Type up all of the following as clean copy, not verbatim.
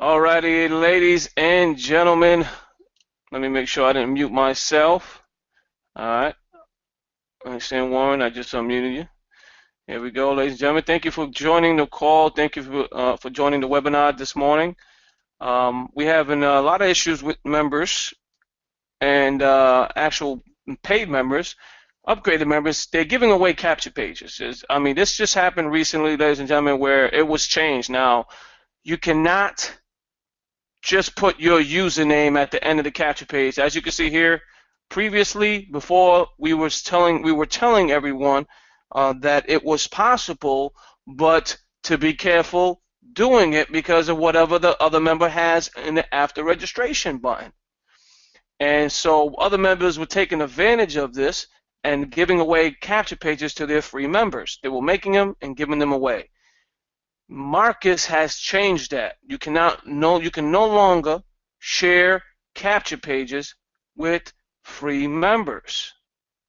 Alrighty, ladies and gentlemen, let me make sure I didn't mute myself. Alright, understand, Warren, I just unmuted you. Here we go, ladies and gentlemen. Thank you for joining the call. Thank you for joining the webinar this morning. We have a lot of issues with members and actual paid members, upgraded members. They're giving away capture pages. This just happened recently, ladies and gentlemen, where it was changed. Now, you cannot just put your username at the end of the capture page. As you can see here, previously, before we were telling everyone that it was possible, but to be careful doing it because of whatever the other member has in the after registration button. And so other members were taking advantage of this and giving away capture pages to their free members. They were making them and giving them away. Marcus has changed that. You can no longer share capture pages with free members.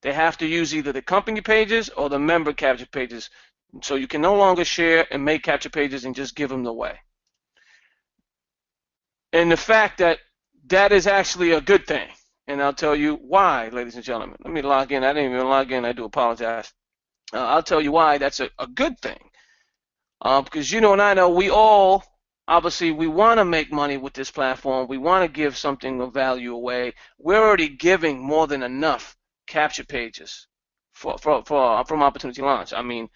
They have to use either the company pages or the member capture pages. So you can no longer share and make capture pages and just give them away. And the fact that that is actually a good thing. And I'll tell you why, ladies and gentlemen. Let me log in. I didn't even log in. I do apologize. I'll tell you why that's a good thing. Because you know and I know we all, obviously, we want to make money with this platform. We want to give something of value away. We're already giving more than enough capture pages from Opportunity Launch. I mean,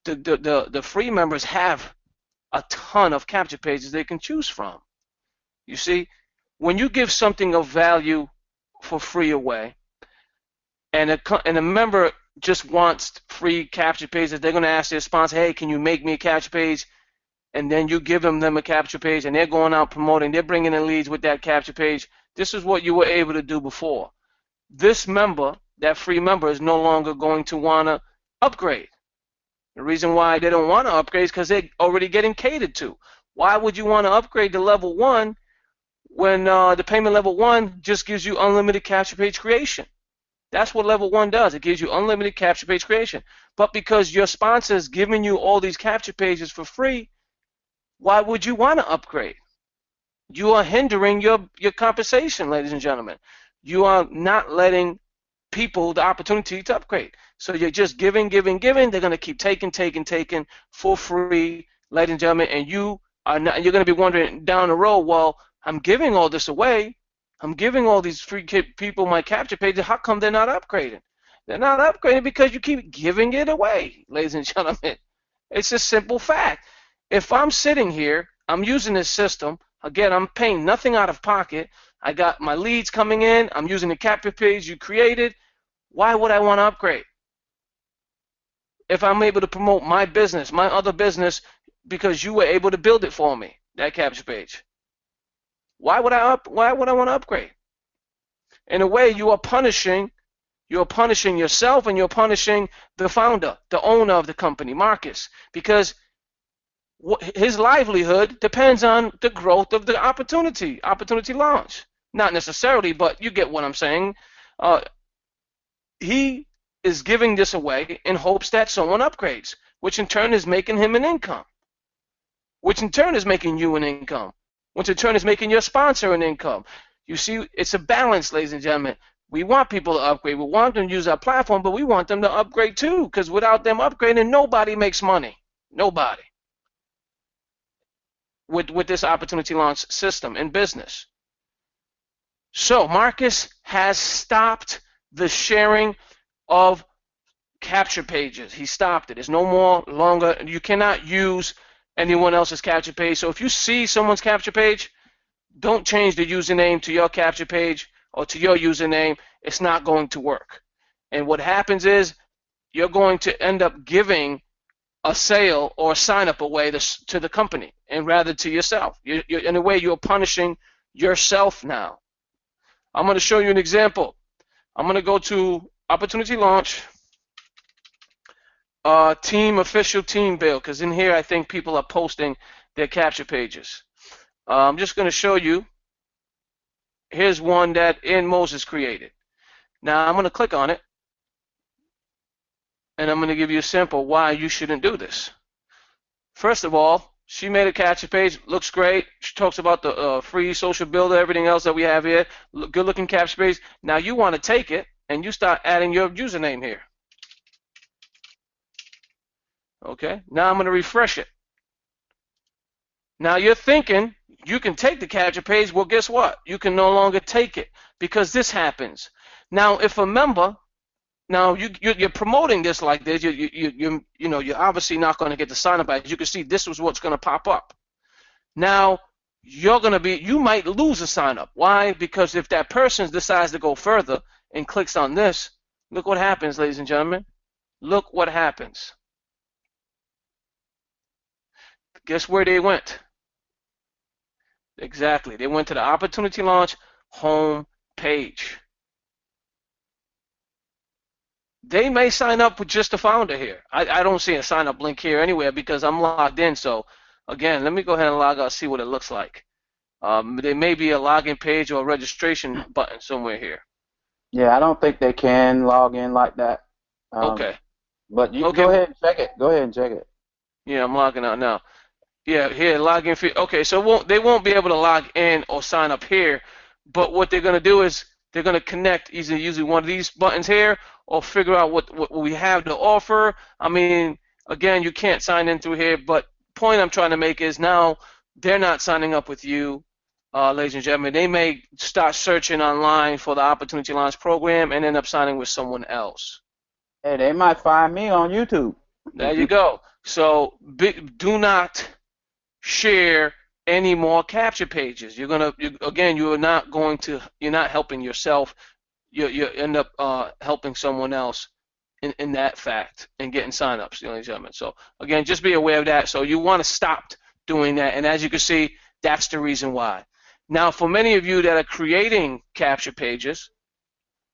the free members have a ton of capture pages they can choose from. You see, when you give something of value for free away, and a member just wants free capture pages, they're going to ask their sponsor, hey, can you make me a capture page? And then you give them a capture page, and they're going out promoting, they're bringing in leads with that capture page. This is what you were able to do before. This member, that free member, is no longer going to want to upgrade. The reason why they don't want to upgrade is because they're already getting catered to. Why would you want to upgrade to level 1 when the payment level 1 just gives you unlimited capture page creation? That's what level 1 does. It gives you unlimited capture page creation. But because your sponsor is giving you all these capture pages for free, why would you want to upgrade? You are hindering your compensation, ladies and gentlemen. You are not letting people the opportunity to upgrade. So you're just giving. They're going to keep taking for free, ladies and gentlemen. And you're going to be wondering down the road, well, I'm giving all this away. I'm giving all these free people my capture pages. How come they're not upgrading? They're not upgrading because you keep giving it away, ladies and gentlemen. It's a simple fact. If I'm sitting here, I'm using this system. Again, I'm paying nothing out of pocket. I got my leads coming in. I'm using the capture page you created. Why would I want to upgrade? If I'm able to promote my business, my other business, because you were able to build it for me, that capture page. Why would I want to upgrade? In a way, you are punishing yourself, and you're punishing the founder, the owner of the company, Marcus, because his livelihood depends on the growth of the opportunity launch. Not necessarily, but you get what I'm saying. He is giving this away in hopes that someone upgrades, which in turn is making him an income, which in turn is making you an income, which in turn is making your sponsor an income. You see, it's a balance, ladies and gentlemen. We want people to upgrade. We want them to use our platform, but we want them to upgrade too, because without them upgrading, nobody makes money. Nobody. With this opportunity launch system in business. So Marcus has stopped the sharing of capture pages. He stopped it. It's no more longer. You cannot use anyone else's capture page. So if you see someone's capture page, don't change the username to your capture page or to your username. It's not going to work. And what happens is you're going to end up giving a sale or a sign-up away to the company and rather to yourself. In a way, you're punishing yourself now. I'm going to show you an example. I'm going to go to Opportunity Launch, Team Official Team Build, because in here I think people are posting their capture pages. I'm just going to show you. Here's one that Ian Moses created. Now I'm going to click on it, and I'm going to give you a sample why you shouldn't do this. First of all, She made a capture page, looks great. She talks about the free social builder, everything else that we have here. Good looking capture page. Now you want to take it and you start adding your username here. Okay, now I'm going to refresh it. Now you're thinking you can take the capture page. Well, guess what? You can no longer take it because this happens. Now, if a member, now you're promoting this like this, you're obviously not going to get the sign up. As you can see, this was what's going to pop up. Now you might lose a sign up. Why? Because if that person decides to go further and clicks on this, look what happens, ladies and gentlemen. Look what happens. Guess where they went? Exactly. They went to the Opportunity Launch home page. They may sign up with just the founder here. I don't see a sign up link here anywhere because I'm logged in. So again, let me go ahead and log out, see what it looks like. There may be a login page or a registration button somewhere here. Yeah, I don't think they can log in like that. Okay. But you go ahead and check it. Go ahead and check it. Yeah, I'm logging out now. Yeah, here, login fee. Okay, so they won't be able to log in or sign up here, but what they're going to do is they're going to connect either using one of these buttons here or figure out what we have to offer. I mean, again, you can't sign in through here, but point I'm trying to make is now they're not signing up with you, ladies and gentlemen. They may start searching online for the Opportunity Launch program and end up signing with someone else. Hey, they might find me on YouTube. There you go. So do not share any more capture pages. You're not helping yourself. You end up helping someone else in that fact and getting signups, ladies and gentlemen. So again, just be aware of that. So you want to stop doing that, and as you can see, that's the reason why. Now, for many of you that are creating capture pages,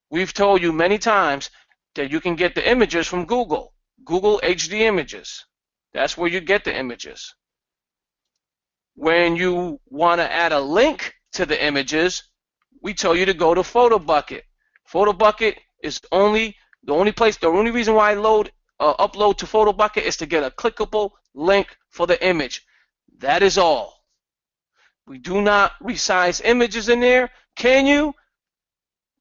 we've told you many times that you can get the images from Google HD Images. That's where you get the images. When you want to add a link to the images, we tell you to go to PhotoBucket. PhotoBucket is the only reason why I upload to PhotoBucket is to get a clickable link for the image. That is all. We do not resize images in there. Can you?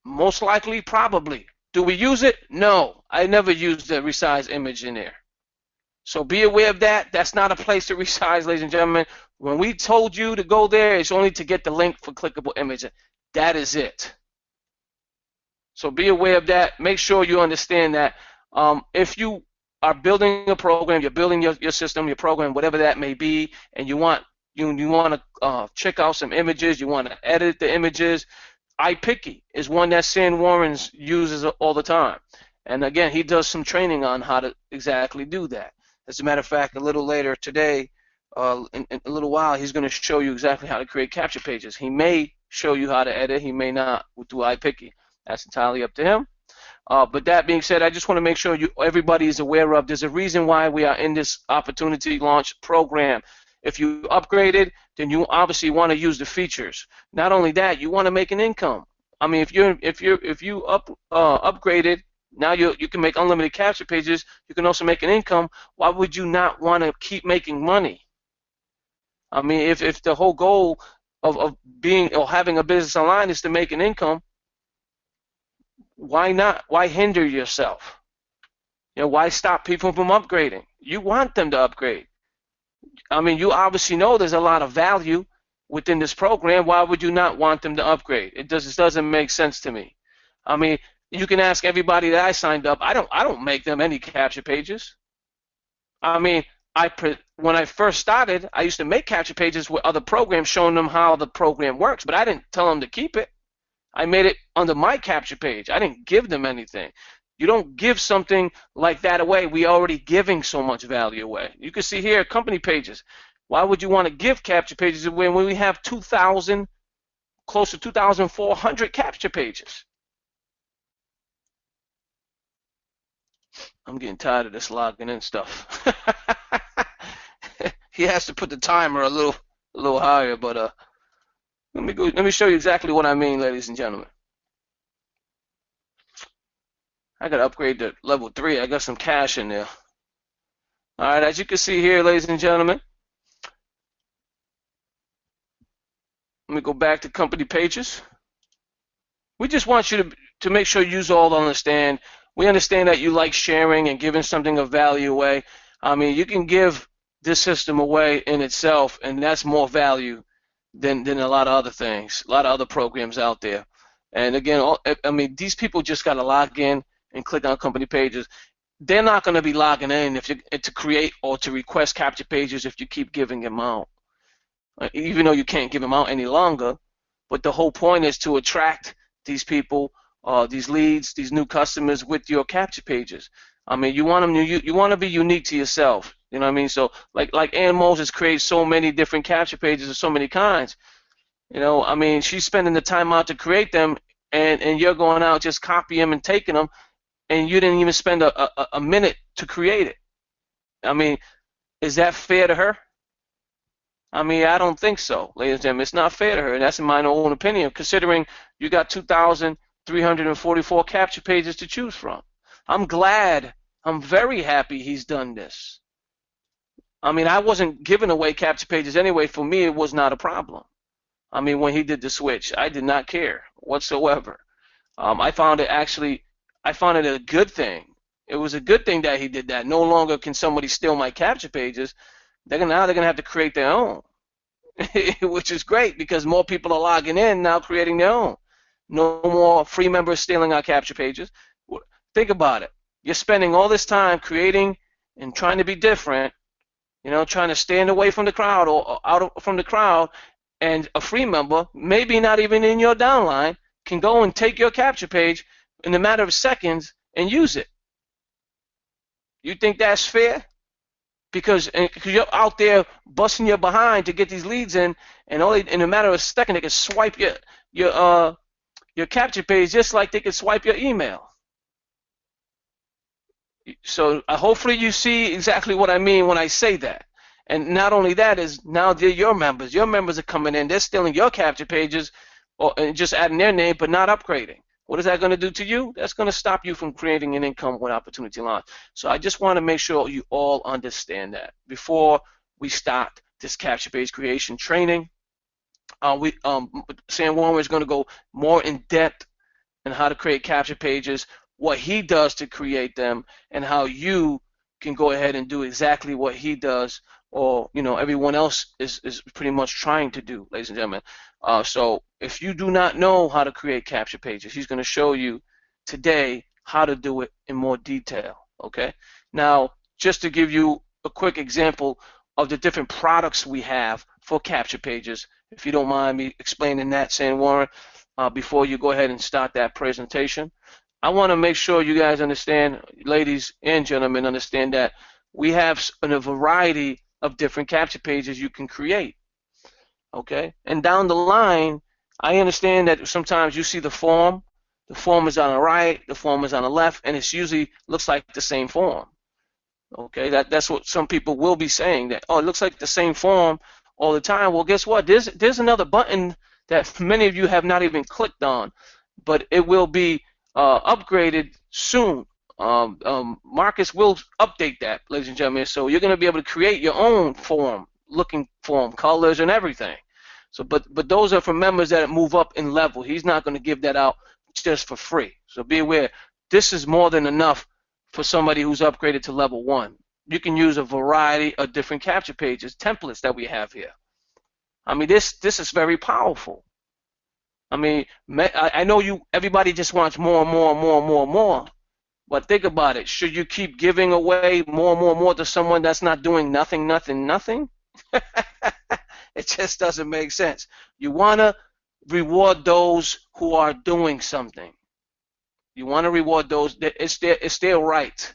Most likely, probably. Do we use it? No. I never use the resize image in there. So be aware of that. That's not a place to resize, ladies and gentlemen. When we told you to go there, it's only to get the link for clickable image. That is it. So be aware of that. Make sure you understand that. If you are building a program, you're building your system, your program, whatever that may be, and you want to check out some images, you want to edit the images, iPicky is one that Sam Warrens uses all the time. And again, he does some training on how to exactly do that. As a matter of fact, a little later today, in a little while, he's going to show you exactly how to create capture pages. He may show you how to edit. He may not do iPicky. That's entirely up to him. But that being said, I just want to make sure everybody is aware of there's a reason why we are in this Opportunity Launch program. If you upgraded, then you obviously want to use the features. Not only that, you want to make an income. I mean, if you upgraded, now you can make unlimited capture pages. You can also make an income. Why would you not want to keep making money? I mean, if the whole goal of being or having a business online is to make an income, why not? Why hinder yourself? Why stop people from upgrading? You want them to upgrade. I mean, you obviously know there's a lot of value within this program. Why would you not want them to upgrade? It doesn't make sense to me. I mean, you can ask everybody that I signed up. I don't make them any capture pages. I mean, when I first started, I used to make capture pages with other programs showing them how the program works, but I didn't tell them to keep it. I made it under my capture page. I didn't give them anything. You don't give something like that away. We're already giving so much value away. You can see here company pages. Why would you want to give capture pages away when we have 2,000, close to 2,400 capture pages? I'm getting tired of this logging in stuff. He has to put the timer a little higher, but let me show you exactly what I mean, ladies and gentlemen. I got to upgrade to level 3. I got some cash in there. All right, as you can see here, ladies and gentlemen, Let me go back to company pages. We just want you to make sure you all understand. We understand that you like sharing and giving something of value away. I mean, you can give this system away in itself, and that's more value than a lot of other things, a lot of other programs out there. And again, I mean, these people just got to log in and click on company pages. They're not going to be logging in if you to create or to request capture pages if you keep giving them out, even though you can't give them out any longer. But the whole point is to attract these people, these leads, these new customers with your capture pages. I mean, you want them you want to be unique to yourself. You know what I mean? So like Ann Moses creates so many different capture pages of so many kinds. You know, I mean, she's spending the time out to create them, and you're going out just copying them and taking them, and you didn't even spend a minute to create it. I mean, is that fair to her? I mean, I don't think so, ladies and gentlemen. It's not fair to her, and that's in my own opinion, considering you got 2,344 capture pages to choose from. I'm glad, I'm very happy he's done this. I mean, I wasn't giving away capture pages anyway. For me, it was not a problem. I mean, when he did the switch, I did not care whatsoever. I found it a good thing. It was a good thing that he did that. No longer can somebody steal my capture pages. Now they're gonna have to create their own, which is great because more people are logging in now, creating their own. No more free members stealing our capture pages. Think about it. You're spending all this time creating and trying to be different, you know, trying to stand away from the crowd or from the crowd, and a free member, maybe not even in your downline, can go and take your capture page in a matter of seconds and use it. You think that's fair? Because you're out there busting your behind to get these leads in, and only in a matter of a second they can swipe your capture page just like they can swipe your email. So hopefully you see exactly what I mean when I say that. And not only that is now they're your members. Your members are coming in. They're stealing your capture pages and just adding their name but not upgrading. What is that going to do to you? That's going to stop you from creating an income with Opportunity Launch. So I just want to make sure you all understand that before we start this capture page creation training. Sam Warner is going to go more in depth on how to create capture pages, what he does to create them, and how you can go ahead and do exactly what he does, or everyone else is pretty much trying to do, ladies and gentlemen. So if you do not know how to create capture pages, he's going to show you today how to do it in more detail. Okay. Now, just to give you a quick example of the different products we have for capture pages, if you don't mind me explaining that, Sam Warren, before you go ahead and start that presentation. I want to make sure you guys understand, ladies and gentlemen, understand that we have a variety of different capture pages you can create. Okay, and down the line, I understand that sometimes you see the form is on the right, the form is on the left, and it usually looks like the same form. Okay, that's what some people will be saying, that, oh, it looks like the same form all the time. Well, guess what? There's another button that many of you have not even clicked on, but it will be upgraded soon. Marcus will update that, ladies and gentlemen, so you're going to be able to create your own form, looking form, colors, and everything. So, but those are for members that move up in level. He's not going to give that out just for free. So be aware, this is more than enough for somebody who's upgraded to level 1. You can use a variety of different capture pages, templates that we have here. I mean, this is very powerful. I mean, I know everybody just wants more and more and more and more and more. But think about it. Should you keep giving away more and more and more to someone that's not doing nothing? It just doesn't make sense. You want to reward those who are doing something. You want to reward those. It's their right.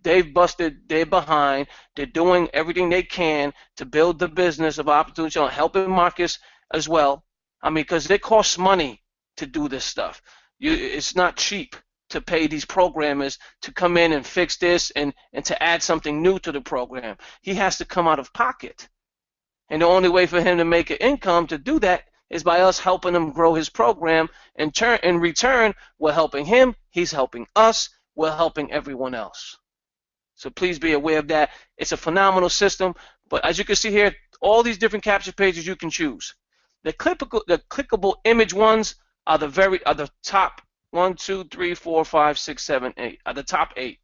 They've busted their behind. They're doing everything they can to build the business of Opportunity, helping Marcus as well. I mean, because it costs money to do this stuff. It's not cheap to pay these programmers to come in and fix this and to add something new to the program. He has to come out of pocket. And the only way for him to make an income to do that is by us helping him grow his program. In return, we're helping him, he's helping us, we're helping everyone else. So please be aware of that. It's a phenomenal system, but as you can see here, all these different capture pages you can choose. The clickable image ones are the top 1, 2, 3, 4, 5, 6, 7, 8. Are the top 8.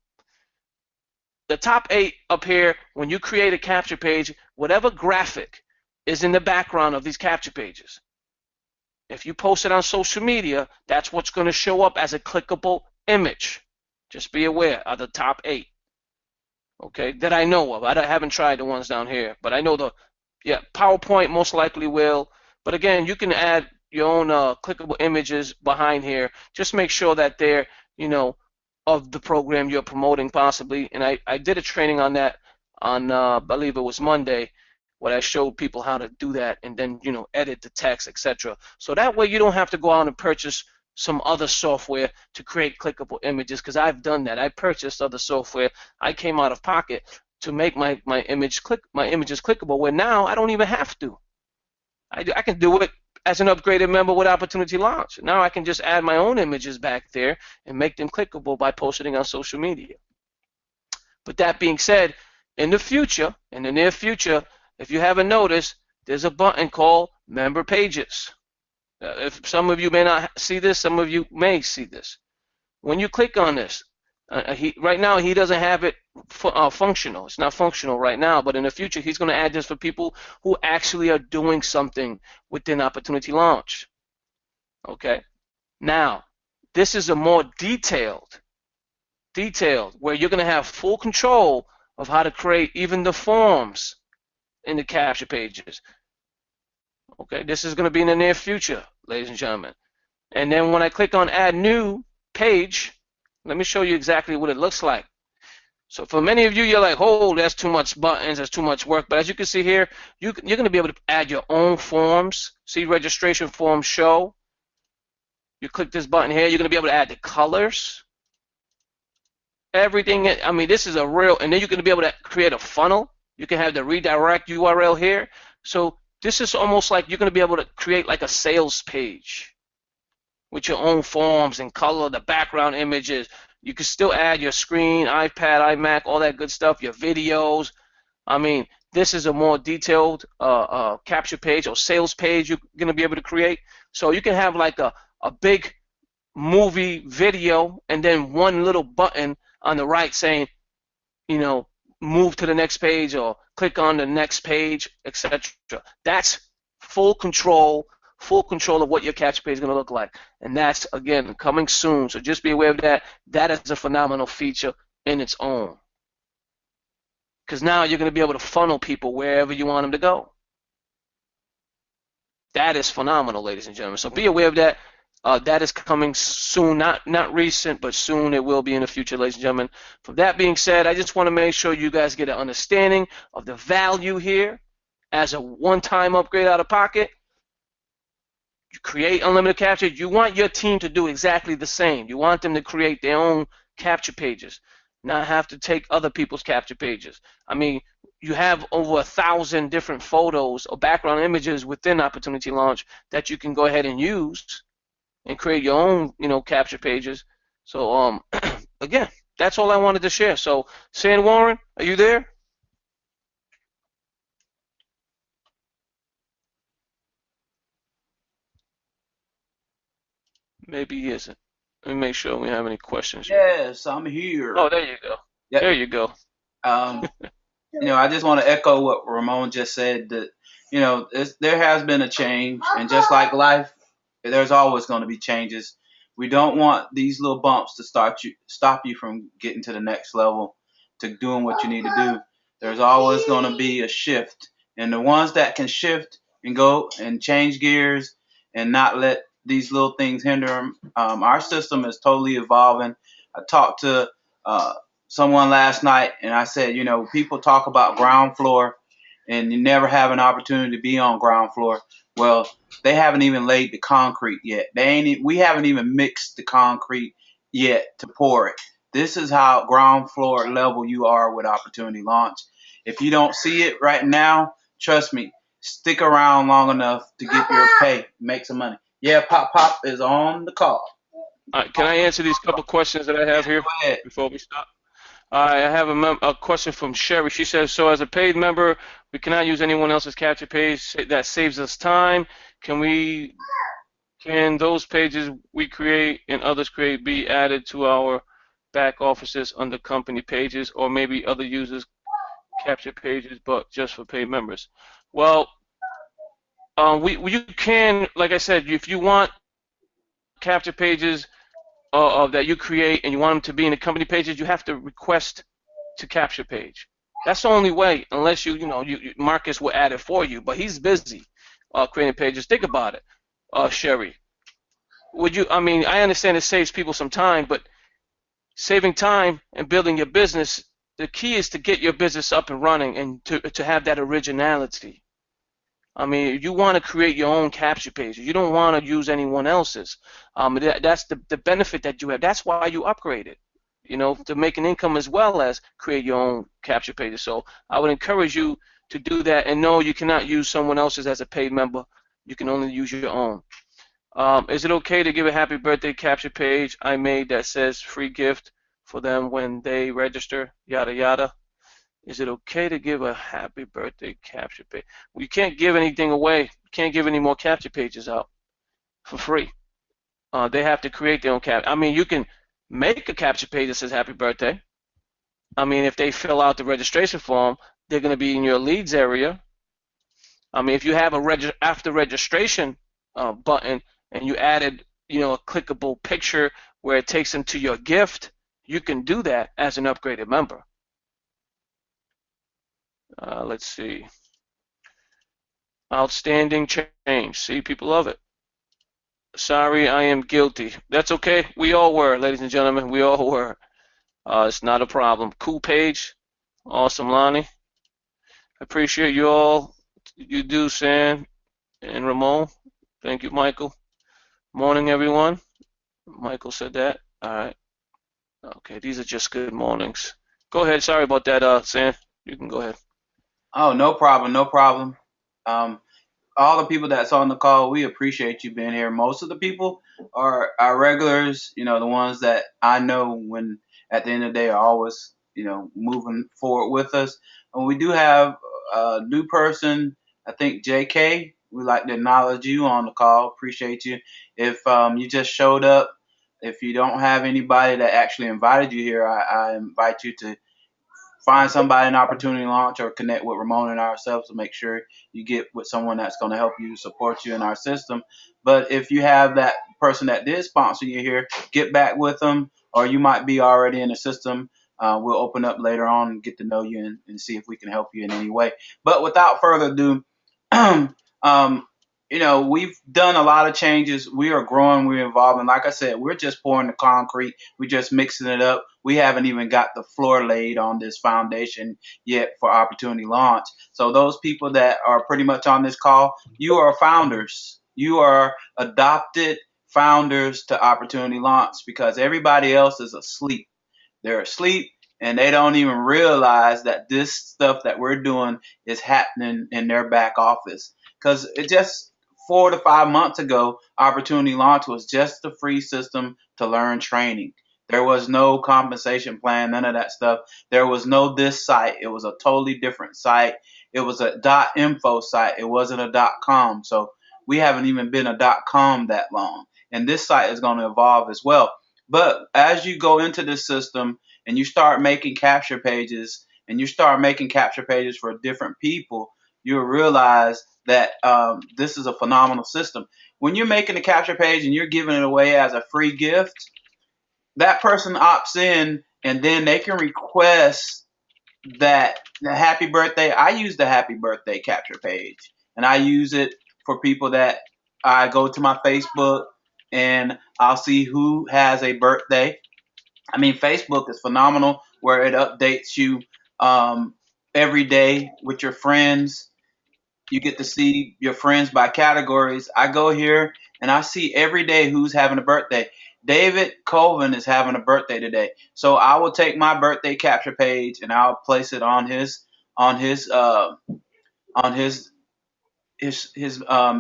The top 8 up here, when you create a capture page, whatever graphic is in the background of these capture pages, if you post it on social media, that's what's going to show up as a clickable image. Just be aware of the top 8. Okay, that I know of. I haven't tried the ones down here, but I know PowerPoint most likely will. But again, you can add your own clickable images behind here. Just make sure that they're, of the program you're promoting possibly. And I did a training on that on, I believe it was Monday, where I showed people how to do that and then, edit the text, etc. So that way you don't have to go out and purchase some other software to create clickable images, because I've done that. I purchased other software. I came out of pocket to make my images clickable, where now I don't even have to. I can do it as an upgraded member with Opportunity Launch. Now I can just add my own images back there and make them clickable by posting on social media. But that being said, in the near future, if you haven't noticed, there's a button called Member Pages. If some of you may not see this, some of you may see this. When you click on this, right now he doesn't have it functional. It's not functional right now, but in the future he's going to add this for people who actually are doing something within Opportunity Launch. Okay. Now, this is a more detailed, where you're going to have full control of how to create even the forms in the capture pages. Okay, this is going to be in the near future, ladies and gentlemen. And then when I click on Add New Page, let me show you exactly what it looks like. So for many of you, you're like, oh, that's too much buttons, that's too much work. But as you can see here, you're going to be able to add your own forms. See registration forms show. You click this button here, you're going to be able to add the colors. Everything, I mean, this is a real, and then you're going to be able to create a funnel. You can have the redirect URL here. So this is almost like you're going to be able to create like a sales page with your own forms and color, the background images. You can still add your screen, iPad, iMac, all that good stuff, your videos. I mean, this is a more detailed capture page or sales page you're going to be able to create. So you can have like a big movie video and then one little button on the right saying, move to the next page or click on the next page, etc. That's full control of what your capture page is going to look like. And that's, again, coming soon. So just be aware of that. That is a phenomenal feature in its own. Because now you're going to be able to funnel people wherever you want them to go. That is phenomenal, ladies and gentlemen. So be aware of that. That is coming soon, not recent, but soon it will be in the future, ladies and gentlemen. From that being said, I just want to make sure you guys get an understanding of the value here as a one-time upgrade out of pocket. You create unlimited capture. You want your team to do exactly the same. You want them to create their own capture pages, not have to take other people's capture pages. I mean, you have over 1,000 different photos or background images within Opportunity Launch that you can go ahead and use and create your own, capture pages. So, again, that's all I wanted to share. So, San Warren, are you there? Maybe he isn't. Let me make sure we have any questions here. Yes, I'm here. Oh, there you go. Yep. There you go. I just want to echo what Ramon just said, that, there has been a change, and just like life, there's always going to be changes. We don't want these little bumps to stop you from getting to the next level, to doing what you need to do. There's always going to be a shift, and the ones that can shift and go and change gears and not let these little things hinder them. Our system is totally evolving. I talked to someone last night, and I said, people talk about ground floor, and you never have an opportunity to be on ground floor. Well, they haven't even laid the concrete yet. We haven't even mixed the concrete yet to pour it. This is how ground floor level you are with Opportunity Launch. If you don't see it right now, trust me, stick around long enough to get your pay, make some money. Yeah, Pop is on the call. All right, can I answer these couple questions that I have here before we stop? I have a question from Sherry. She says, so as a paid member, we cannot use anyone else's capture page. That saves us time. Can those pages we create and others create be added to our back offices under company pages, or maybe other users capture pages, but just for paid members? Well, you can, like I said, if you want capture pages that you create and you want them to be in the company pages, you have to request to capture page. That's the only way, unless Marcus will add it for you, but he's busy creating pages. Think about it, Sherry. I understand it saves people some time, but saving time and building your business, the key is to get your business up and running and to have that originality. You want to create your own capture pages. You don't want to use anyone else's. That's the benefit that you have. That's why you upgrade it, to make an income as well as create your own capture pages. So I would encourage you to do that. And no, you cannot use someone else's as a paid member. You can only use your own. Is it okay to give a happy birthday capture page I made that says free gift for them when they register, yada yada? Is it okay to give a happy birthday capture page? Well, you can't give anything away. You can't give any more capture pages out for free. They have to create their own capture. You can make a capture page that says happy birthday. If they fill out the registration form, they're going to be in your leads area. If you have a after registration button and you added, a clickable picture where it takes them to your gift, you can do that as an upgraded member. Let's see. Outstanding change. See, people love it. Sorry, I am guilty. That's okay. We all were, ladies and gentlemen. We all were. It's not a problem. Cool page. Awesome, Lonnie. Appreciate you all. You do, Sam and Ramon. Thank you, Michael. Morning, everyone. Michael said that. All right. Okay, these are just good mornings. Go ahead. Sorry about that, Sam. You can go ahead. Oh, no problem, no problem. All the people that's on the call, we appreciate you being here. Most of the people are our regulars, the ones that I know when at the end of the day are always, moving forward with us. And we do have a new person, I think JK. We'd like to acknowledge you on the call. Appreciate you. If you just showed up, if you don't have anybody that actually invited you here, I invite you to find somebody an opportunity launch or connect with Ramon and ourselves to make sure you get with someone that's going to help you, support you in our system. But if you have that person that did sponsor you here, get back with them, or you might be already in the system. We'll open up later on and get to know you and see if we can help you in any way. But without further ado, we've done a lot of changes. We are growing, we're evolving. Like I said, we're just pouring the concrete. We're just mixing it up. We haven't even got the floor laid on this foundation yet for Opportunity Launch. So those people that are pretty much on this call, you are founders. You are adopted founders to Opportunity Launch because everybody else is asleep. They're asleep and they don't even realize that this stuff that we're doing is happening in their back office. Because it just 4 to 5 months ago, Opportunity Launch was just a free system to learn training. There was no compensation plan, none of that stuff. There was no this site. It was a totally different site. It was a .info site. It wasn't a .com. So we haven't even been a .com that long. And this site is going to evolve as well. But as you go into this system and you start making capture pages and you start making capture pages for different people, you'll realize that this is a phenomenal system. When you're making a capture page and you're giving it away as a free gift, that person opts in and then they can request that the happy birthday. I use the happy birthday capture page and I use it for people that I go to my Facebook and I'll see who has a birthday. Facebook is phenomenal where it updates you every day with your friends. You get to see your friends by categories. I go here and I see every day who's having a birthday. David Colvin is having a birthday today. So I will take my birthday capture page and I'll place it on his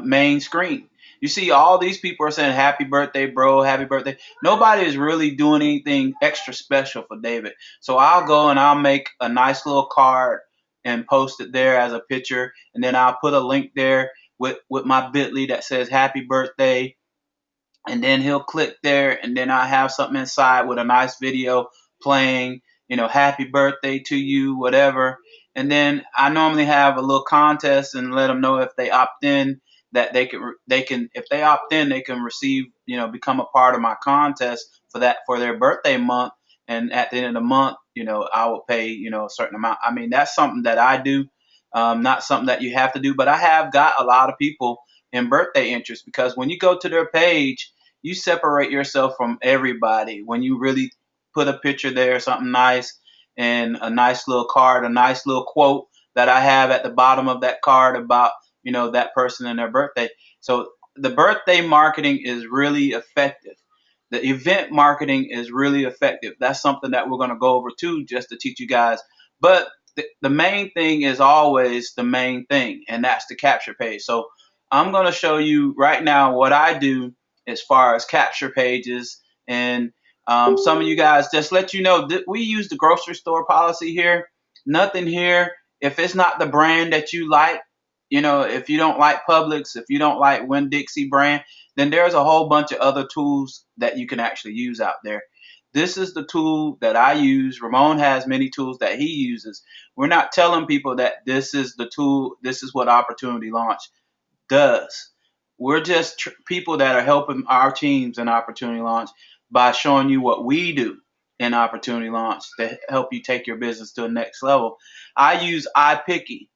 main screen. You see all these people are saying happy birthday, bro, happy birthday. Nobody is really doing anything extra special for David. So I'll go and I'll make a nice little card and post it there as a picture. And then I'll put a link there with my bit.ly that says happy birthday, and then he'll click there, and then I have something inside with a nice video playing, happy birthday to you, whatever. And then I normally have a little contest and let them know if they opt in that they can if they opt in, they can receive, become a part of my contest for their birthday month. And at the end of the month, I will pay, a certain amount. I mean, that's something that I do, not something that you have to do, but I have got a lot of people in birthday interest, because when you go to their page, you separate yourself from everybody when you really put a picture there, something nice, and a nice little card, a nice little quote that I have at the bottom of that card about, that person and their birthday. So the birthday marketing is really effective. The event marketing is really effective. That's something that we're going to go over too, just to teach you guys. But the main thing is always the main thing, and that's the capture page. So I'm going to show you right now what I do as far as capture pages. And some of you guys, just let you know that we use the grocery store policy here. Nothing here. If it's not the brand that you like, if you don't like Publix, if you don't like Winn-Dixie brand, then there's a whole bunch of other tools that you can actually use out there. This is the tool that I use. Ramon has many tools that he uses. We're not telling people that this is the tool, this is what Opportunity Launch does. We're just people that are helping our teams in Opportunity Launch by showing you what we do in Opportunity Launch to help you take your business to the next level. I use iPicky.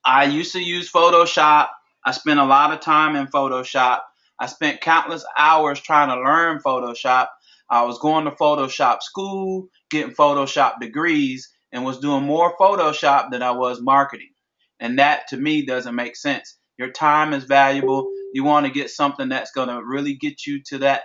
I used to use Photoshop. I spent a lot of time in Photoshop. I spent countless hours trying to learn Photoshop. I was going to Photoshop school, getting Photoshop degrees, and was doing more Photoshop than I was marketing. And that, to me, doesn't make sense. Your time is valuable. You want to get something that's going to really get you to that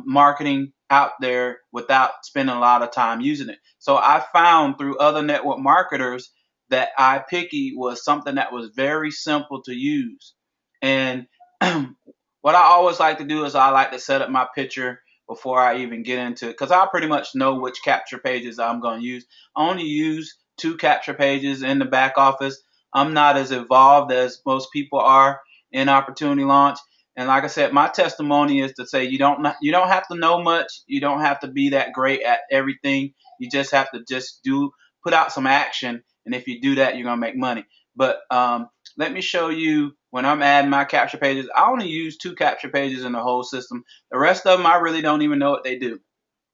marketing out there without spending a lot of time using it. So I found through other network marketers that iPicky was something that was very simple to use. And what I always like to do is I like to set up my picture before I even get into it, because I pretty much know which capture pages I'm going to use. I only use 2 capture pages in the back office. I'm not as involved as most people are in Opportunity Launch. And like I said, my testimony is to say you don't have to know much. You don't have to be that great at everything. You just have to put out some action. And if you do that, you're going to make money. But let me show you when I'm adding my capture pages. I only use 2 capture pages in the whole system. The rest of them, I really don't even know what they do.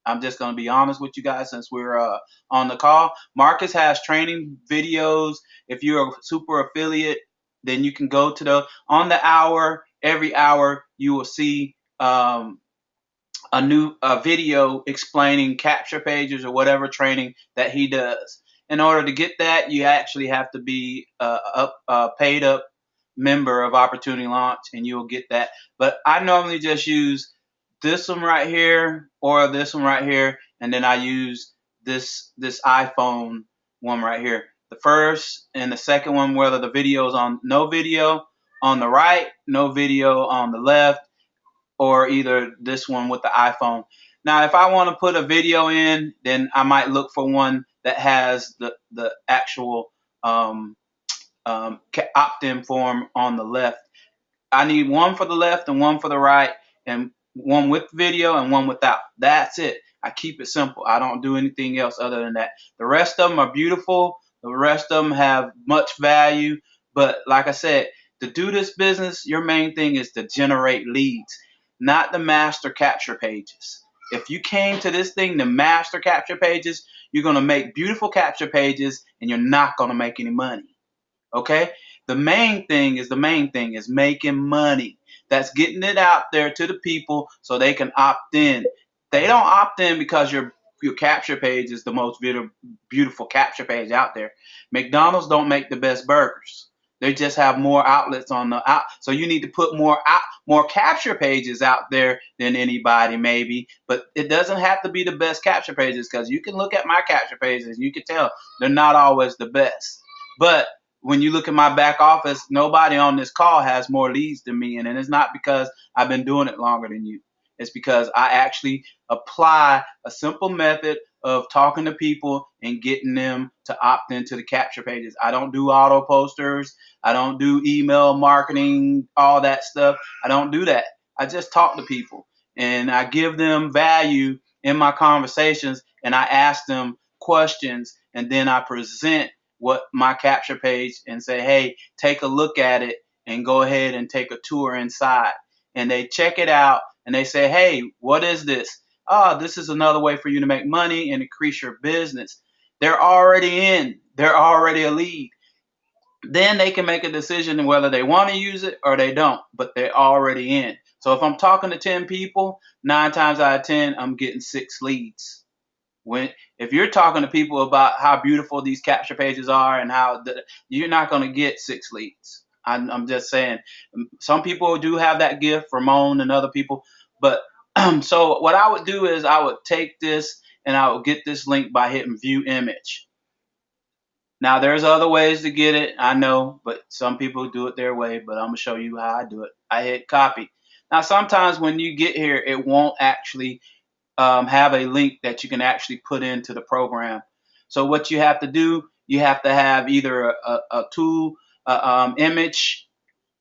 I'm just going to be honest with you guys since we're on the call. Marcus has training videos. If you're a super affiliate, then you can go to on the hour. Every hour you will see a new video explaining capture pages or whatever training that he does. In order to get that, you actually have to be a paid up member of Opportunity Launch, and you'll get that. But I normally just use this one right here or this one right here, and then I use this iPhone one right here. The first and the second one, whether the video is on no video on the right, no video on the left, or either this one with the iPhone. Now, if I want to put a video in, then I might look for one that has the actual opt-in form on the left. I need one for the left and one for the right, and one with video and one without. That's it. I keep it simple. I don't do anything else other than that. The rest of them are beautiful. The rest of them have much value. But like I said, to do this business, your main thing is to generate leads, not the master capture pages. If you came to this thing to master capture pages, you're going to make beautiful capture pages and you're not going to make any money. Okay? The main thing is making money. That's getting it out there to the people so they can opt in. They don't opt in because your capture page is the most beautiful capture page out there. McDonald's don't make the best burgers. They just have more outlets on the out. So you need to put more capture pages out there than anybody maybe. But it doesn't have to be the best capture pages, because you can look at my capture pages and you can tell they're not always the best. But when you look at my back office, nobody on this call has more leads than me. And it's not because I've been doing it longer than you. It's because I actually apply a simple method of talking to people and getting them to opt into the capture pages. I don't do auto posters. I don't do email marketing, all that stuff. I don't do that. I just talk to people and I give them value in my conversations, and I ask them questions, and then I present what my capture page and say, hey, take a look at it and go ahead and take a tour inside. And they check it out and they say, hey, what is this? Oh, this is another way for you to make money and increase your business. They're already in. They're already a lead. Then they can make a decision whether they want to use it or they don't, but they're already in. So if I'm talking to 10 people, 9 times out of 10, I'm getting 6 leads. If you're talking to people about how beautiful these capture pages are and you're not going to get 6 leads. I'm just saying, some people do have that gift, Ramon and other people, but so what I would do is I would take this and I would get this link by hitting view image. Now there's other ways to get it, I know, but some people do it their way, but I'm gonna show you how I do it. I hit copy. Now sometimes when you get here, it won't actually have a link that you can actually put into the program. So what you have to do, you have to have either a tool, image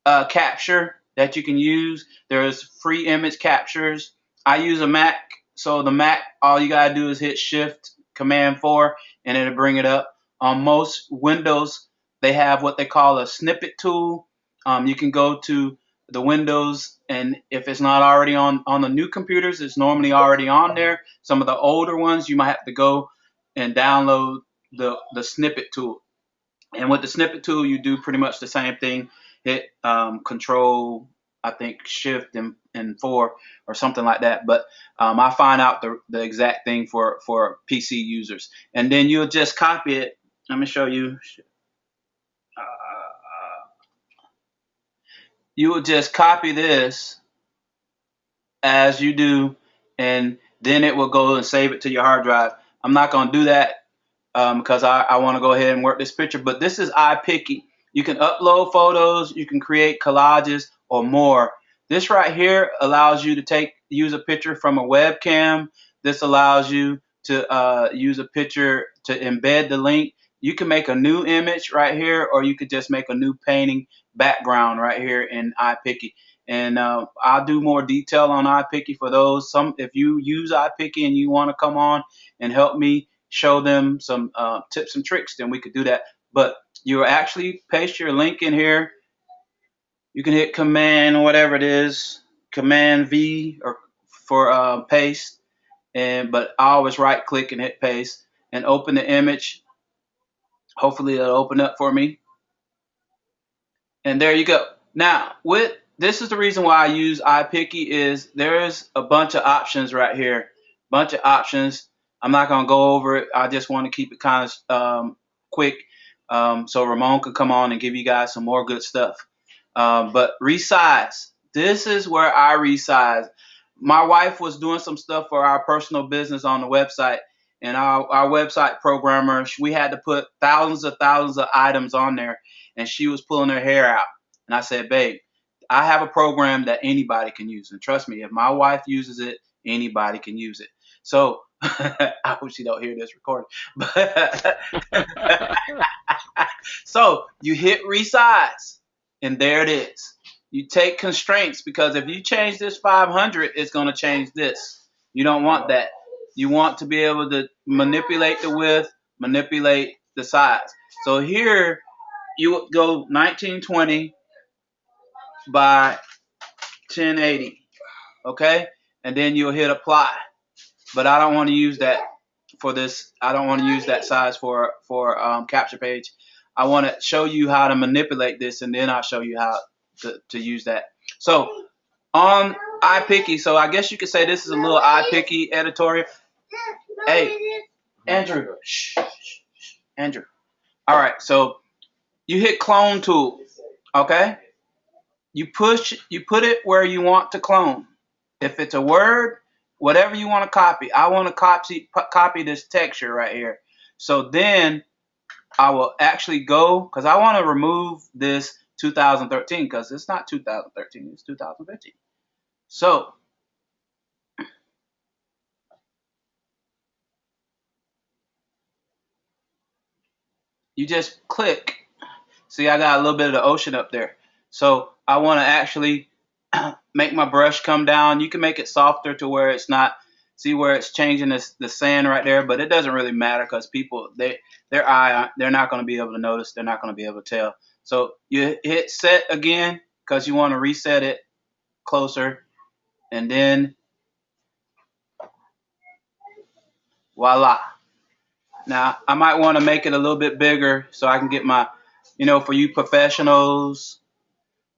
capture that you can use. There's free image captures. I use a Mac, so the Mac, all you gotta do is hit Shift Command 4 and it'll bring it up. On most Windows, they have what they call a snippet tool. You can go to the Windows, and if it's not already on the new computers, it's normally already on there. Some of the older ones, you might have to go and download the snippet tool. And with the snippet tool, you do pretty much the same thing. Hit Control, I think Shift and 4 or something like that. But I find out the exact thing for PC users. And then you'll just copy it. Let me show you. You will just copy this as you do, and then it will go and save it to your hard drive. I'm not going to do that because I want to go ahead and work this picture. But this is iPicky. You can upload photos, you can create collages or more. This right here allows you to use a picture from a webcam. This allows you to use a picture to embed the link. You can make a new image right here, or you could just make a new painting background right here in iPicky. And I'll do more detail on iPicky for those. If you use iPicky and you want to come on and help me show them some tips and tricks, then we could do that. But you actually paste your link in here. You can hit Command, whatever it is, Command V or for paste. But I always right click and hit paste and open the image. Hopefully it'll open up for me. And there you go. Now, this is the reason why I use iPicky is there's a bunch of options right here. Bunch of options. I'm not going to go over it. I just want to keep it kind of quick so Ramon could come on and give you guys some more good stuff. But resize. This is where I resize. My wife was doing some stuff for our personal business on the website. And our website programmer, we had to put thousands of items on there. And she was pulling her hair out. And I said, babe, I have a program that anybody can use. And trust me, if my wife uses it, anybody can use it. So I hope she don't hear this recording. So you hit resize, and there it is. You take constraints, because if you change this 500, it's going to change this. You don't want that. You want to be able to manipulate the width, manipulate the size. So here you would go 1920 by 1080, okay? And then you'll hit apply. But I don't want to use that for this. I don't want to use that size for capture page. I want to show you how to manipulate this, and then I'll show you how to use that. So on iPicky, so I guess you could say this is a little iPicky editorial. Hey, Andrew. Shh. Andrew. All right, so you hit clone tool, okay? You put it where you want to clone. If it's a word, whatever you want to copy. I want to copy this texture right here. So then I will actually go, because I want to remove this 2013, because it's not 2013, it's 2015. So you just click. See, I got a little bit of the ocean up there. So I want to actually make my brush come down. You can make it softer to where it's not, see where it's changing the sand right there, but it doesn't really matter because people, their eye, they're not going to be able to notice. They're not going to be able to tell. So you hit set again because you want to reset it closer, and then voila. Now I might want to make it a little bit bigger so I can get my, for you professionals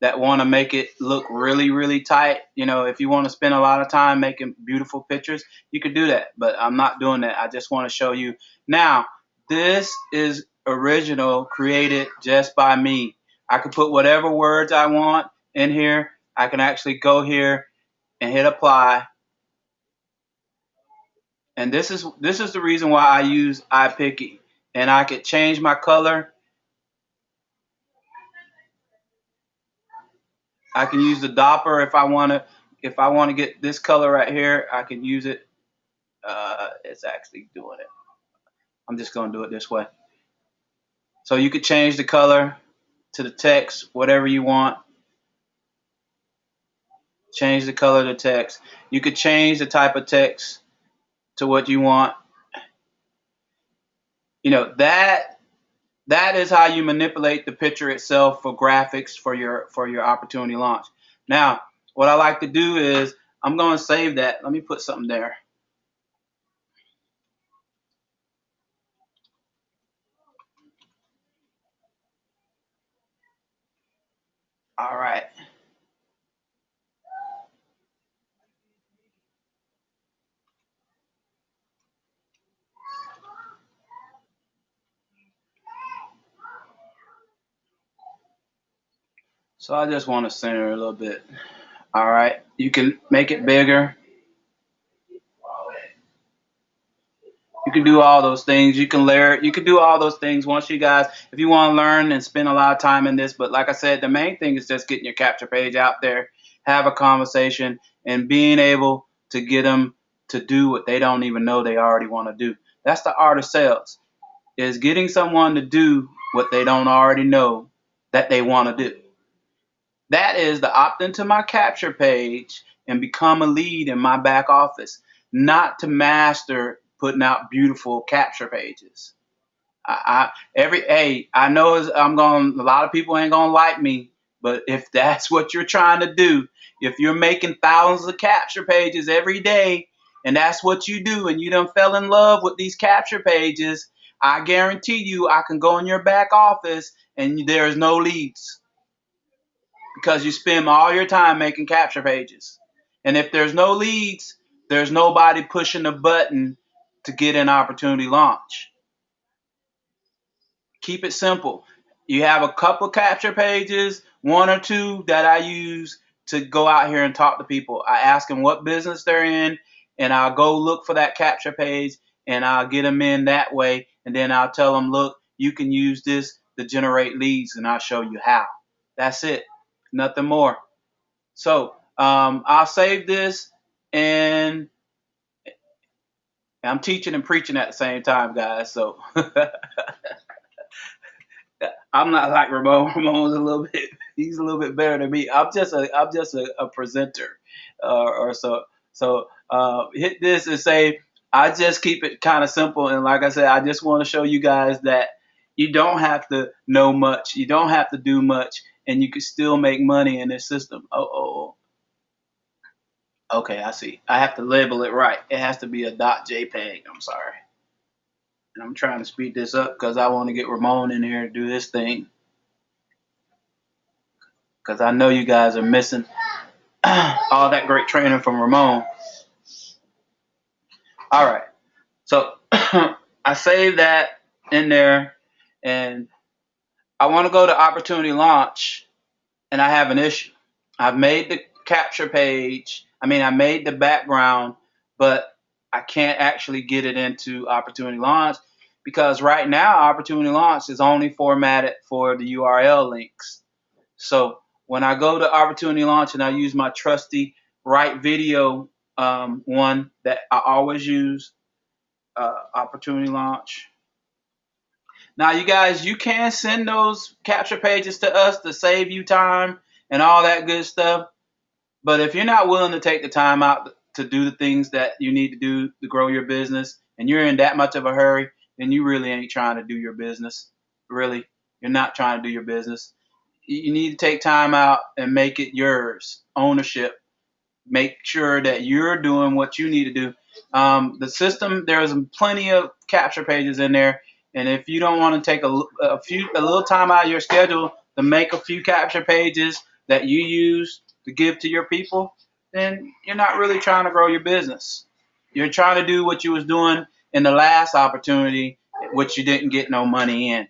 that want to make it look really, really tight. If you want to spend a lot of time making beautiful pictures, you could do that. But I'm not doing that. I just want to show you. Now, this is original, created just by me. I can put whatever words I want in here. I can actually go here and hit apply. And this is the reason why I use iPicky. And I could change my color. I can use the dopper if I want to get this color right here, I can use it. It's actually doing it. I'm just going to do it this way. So you could change the color to the text, whatever you want. Change the color of the text. You could change the type of text to what you want. That is how you manipulate the picture itself for graphics for your opportunity launch. Now, what I like to do is I'm going to save that. Let me put something there. All right. So I just want to center a little bit. All right. You can make it bigger. You can do all those things. You can layer it. You can do all those things once you guys, if you want to learn and spend a lot of time in this. But like I said, the main thing is just getting your capture page out there, have a conversation, and being able to get them to do what they don't even know they already want to do. That's the art of sales, is getting someone to do what they don't already know that they want to do. That is the opt into my capture page and become a lead in my back office, not to master putting out beautiful capture pages. I know a lot of people ain't gonna like me, but if that's what you're trying to do, if you're making thousands of capture pages every day and that's what you do and you done fell in love with these capture pages, I guarantee you I can go in your back office and there's no leads because you spend all your time making capture pages. And if there's no leads, there's nobody pushing the button to get an opportunity launch. Keep it simple. You have a couple capture pages, one or two that I use to go out here and talk to people. I ask them what business they're in, and I'll go look for that capture page, and I'll get them in that way. And then I'll tell them, look, you can use this to generate leads, and I'll show you how. That's it. Nothing more. So I'll save this, and I'm teaching and preaching at the same time, guys. So I'm not like Ramon. Ramon's a little bit. He's a little bit better than me. I'm just a presenter, or so. So hit this and say, I just keep it kind of simple. And like I said, I just want to show you guys that you don't have to know much. You don't have to do much, and you can still make money in this system. Okay, I see. I have to label it right. It has to be a .jpeg. I'm sorry. And I'm trying to speed this up because I want to get Ramon in here to do this thing. Because I know you guys are missing all that great training from Ramon. All right. So I saved that in there. And I want to go to opportunity launch. And I have an issue. I've made the capture page. I made the background, but I can't actually get it into opportunity launch because right now opportunity launch is only formatted for the URL links. So when I go to opportunity launch and I use my trusty Write Video one that I always use, opportunity launch. Now, you guys, you can send those capture pages to us to save you time and all that good stuff. But if you're not willing to take the time out to do the things that you need to do to grow your business, and you're in that much of a hurry, then you really ain't trying to do your business. Really, you're not trying to do your business. You need to take time out and make it yours, ownership. Make sure that you're doing what you need to do. The system, there's plenty of capture pages in there, and if you don't want to take a little time out of your schedule to make a few capture pages that you use to give to your people, then you're not really trying to grow your business. You're trying to do what you was doing in the last opportunity, which you didn't get no money in.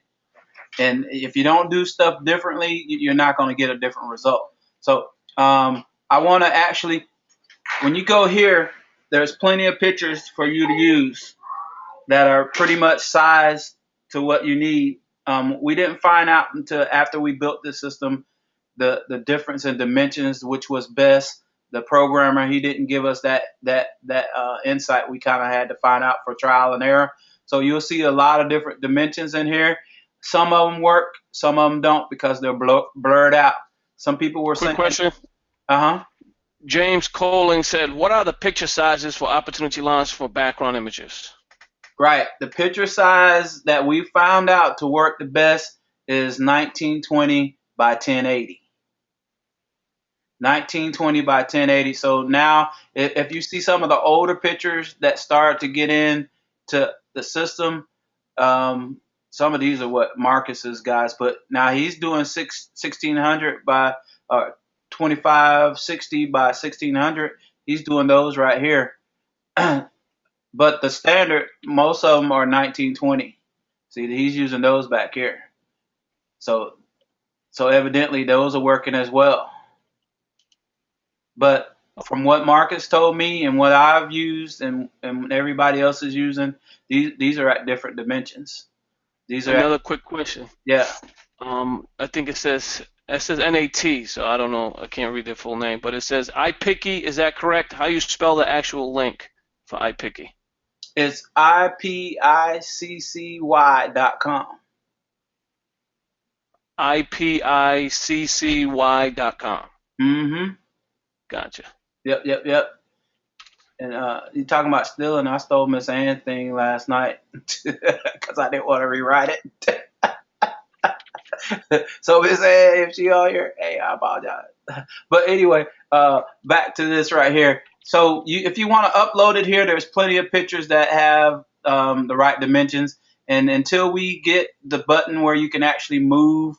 And if you don't do stuff differently, you're not going to get a different result. So I want to actually, when you go here, there's plenty of pictures for you to use that are pretty much sized to what you need. We didn't find out until after we built this system the difference in dimensions, which was best. The programmer, he didn't give us that insight. We kind of had to find out for trial and error. So you'll see a lot of different dimensions in here. Some of them work, some of them don't because they're blurred out. Some people were saying. Quick question. James Coling said, what are the picture sizes for opportunity launch for background images? Right. The picture size that we found out to work the best is 1920 by 1080. 1920 by 1080. So now, if you see some of the older pictures that start to get into the system, some of these are what Marcus's guys put. Now he's doing 1600 by 2560 by 1600. He's doing those right here. But the standard, most of them are 1920. See, he's using those back here. So evidently those are working as well. But from what Marcus told me and what I've used and everybody else is using, these are at different dimensions. These are another quick question. Yeah. I think it says NAT, so I don't know. I can't read the full name, but it says iPicky. Is that correct? How you spell the actual link for iPicky? It's IPICCY.com. IPICCY.com. Mm-hmm. Gotcha. Yep. And you talking about stealing? I stole Miss Ann's thing last night because I didn't want to rewrite it. So Miss Ann, if she on here, hey, I apologize. But anyway, back to this right here. So if you want to upload it here, there's plenty of pictures that have the right dimensions. And until we get the button where you can actually move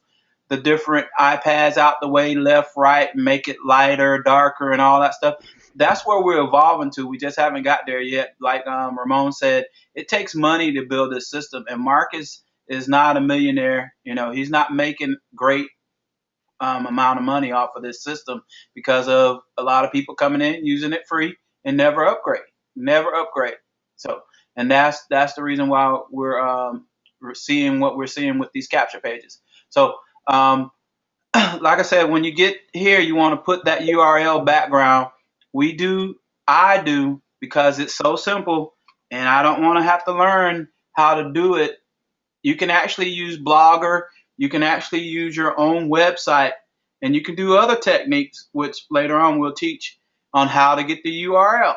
the different iPads out the way, left, right, make it lighter, darker, and all that stuff, that's where we're evolving to. We just haven't got there yet. Like Ramon said, it takes money to build this system. And Marcus is not a millionaire. You know, he's not making great amount of money off of this system because of a lot of people coming in using it free and never upgrade. So, and that's the reason why we're seeing what we're seeing with these capture pages. So like I said, when you get here, you want to put that URL background. I do because it's so simple and I don't want to have to learn how to do it. You can actually use Blogger. You can actually use your own website, and you can do other techniques, which later on we'll teach on how to get the URL.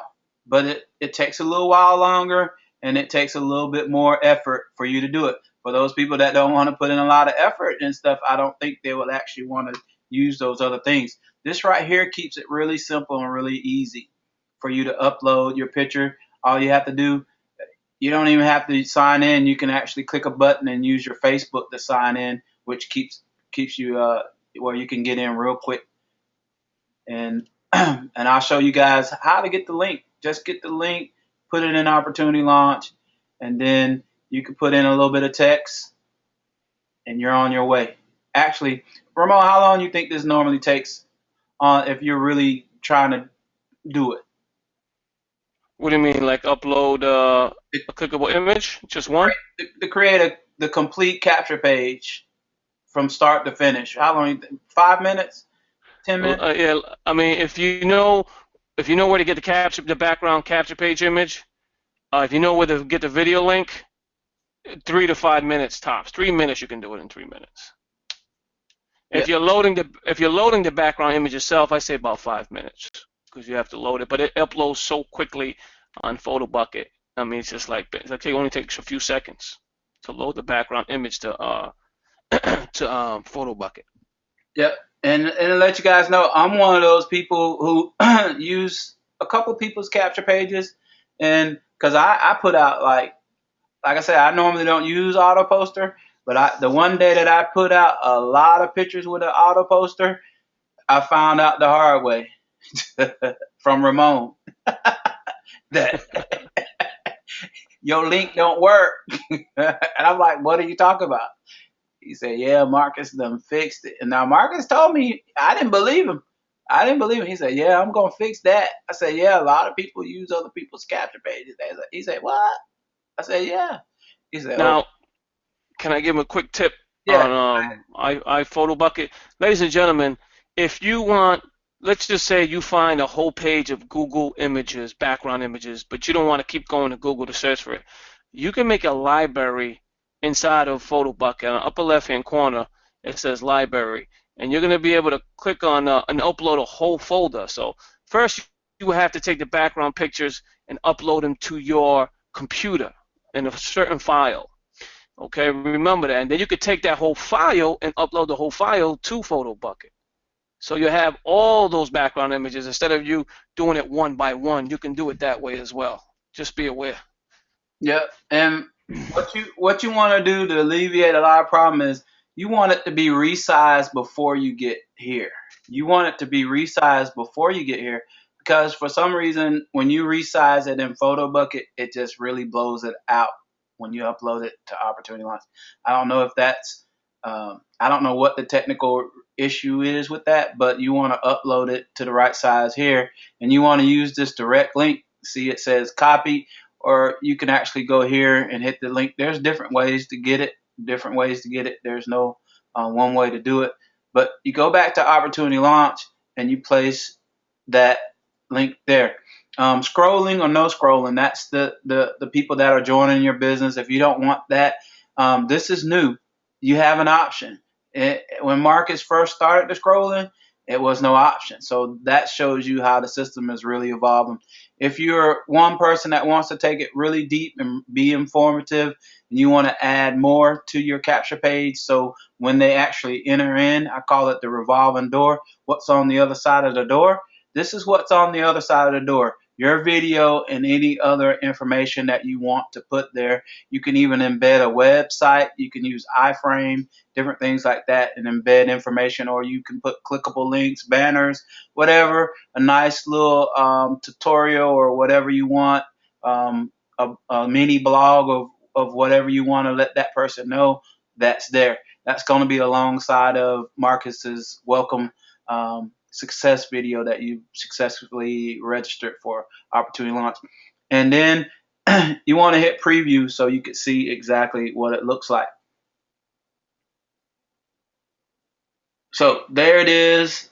But it takes a little while longer, and it takes a little bit more effort for you to do it. For those people that don't want to put in a lot of effort and stuff, I don't think they will actually want to use those other things. This right here keeps it really simple and really easy for you to upload your picture. All you have to do, you don't even have to sign in. You can actually click a button and use your Facebook to sign in, which keeps you where you can get in real quick. And I'll show you guys how to get the link. Just get the link, put it in Opportunity Launch, and then you can put in a little bit of text, and you're on your way. Actually, Ramon, how long do you think this normally takes if you're really trying to do it? What do you mean, like upload a clickable image? Just one? To create the complete capture page from start to finish. How long? 5 minutes? 10 minutes? Yeah. I mean, if you know where to get the background capture page image, if you know where to get the video link, 3 to 5 minutes tops. 3 minutes, you can do it in 3 minutes. Yeah. If you're loading the background image yourself, I say about 5 minutes because you have to load it. But it uploads so quickly on PhotoBucket. I mean, it's just like it only takes a few seconds to load the background image to PhotoBucket. Yep. And to let you guys know, I'm one of those people who use a couple people's capture pages, and because I put out like I said, I normally don't use auto poster, but the one day that I put out a lot of pictures with an auto poster, I found out the hard way from Ramon that your link don't work. And I'm like, what are you talking about? He said, yeah, Marcus done fixed it. And now Marcus told me, I didn't believe him. He said, yeah, I'm going to fix that. I said, yeah, a lot of people use other people's capture pages. He said, what? I said, yeah. He said, Now, can I give him a quick tip yeah. on iPhotoBucket? Ladies and gentlemen, if you want, let's just say you find a whole page of Google images, background images, but you don't want to keep going to Google to search for it. You can make a library inside of PhotoBucket. On the upper left-hand corner, it says library, and you're going to be able to click on and upload a whole folder. So first, you have to take the background pictures and upload them to your computer in a certain file. Okay, remember that. And then you could take that whole file and upload the whole file to PhotoBucket. So you have all those background images. Instead of you doing it one by one, you can do it that way as well. Just be aware. Yeah, and what you want to do to alleviate a lot of problem is you want it to be resized before you get here. You want it to be resized before you get here because for some reason when you resize it in PhotoBucket, it just really blows it out when you upload it to Opportunity Launch. I don't know if that's I don't know what the technical issue is with that, but you want to upload it to the right size here, and you want to use this direct link. See, it says copy, or you can actually go here and hit the link. There's different ways to get it. There's no one way to do it, but you go back to Opportunity Launch and you place that link there. Scrolling or no scrolling, that's the people that are joining your business. If you don't want that, this is new. You have an option. When Marcus first started the scrolling, it was no option. So that shows you how the system is really evolving. If you're one person that wants to take it really deep and be informative, and you want to add more to your capture page, so when they actually enter in, I call it the revolving door. What's on the other side of the door? This is what's on the other side of the door. Your video and any other information that you want to put there. You can even embed a website. You can use iframe, different things like that, and embed information, or you can put clickable links, banners, whatever, a nice little tutorial or whatever you want, a mini blog of whatever you want to let that person know that's there. That's going to be alongside of Marcus's welcome success video that you successfully registered for Opportunity Launch. And then you want to hit preview so you can see exactly what it looks like. So there it is.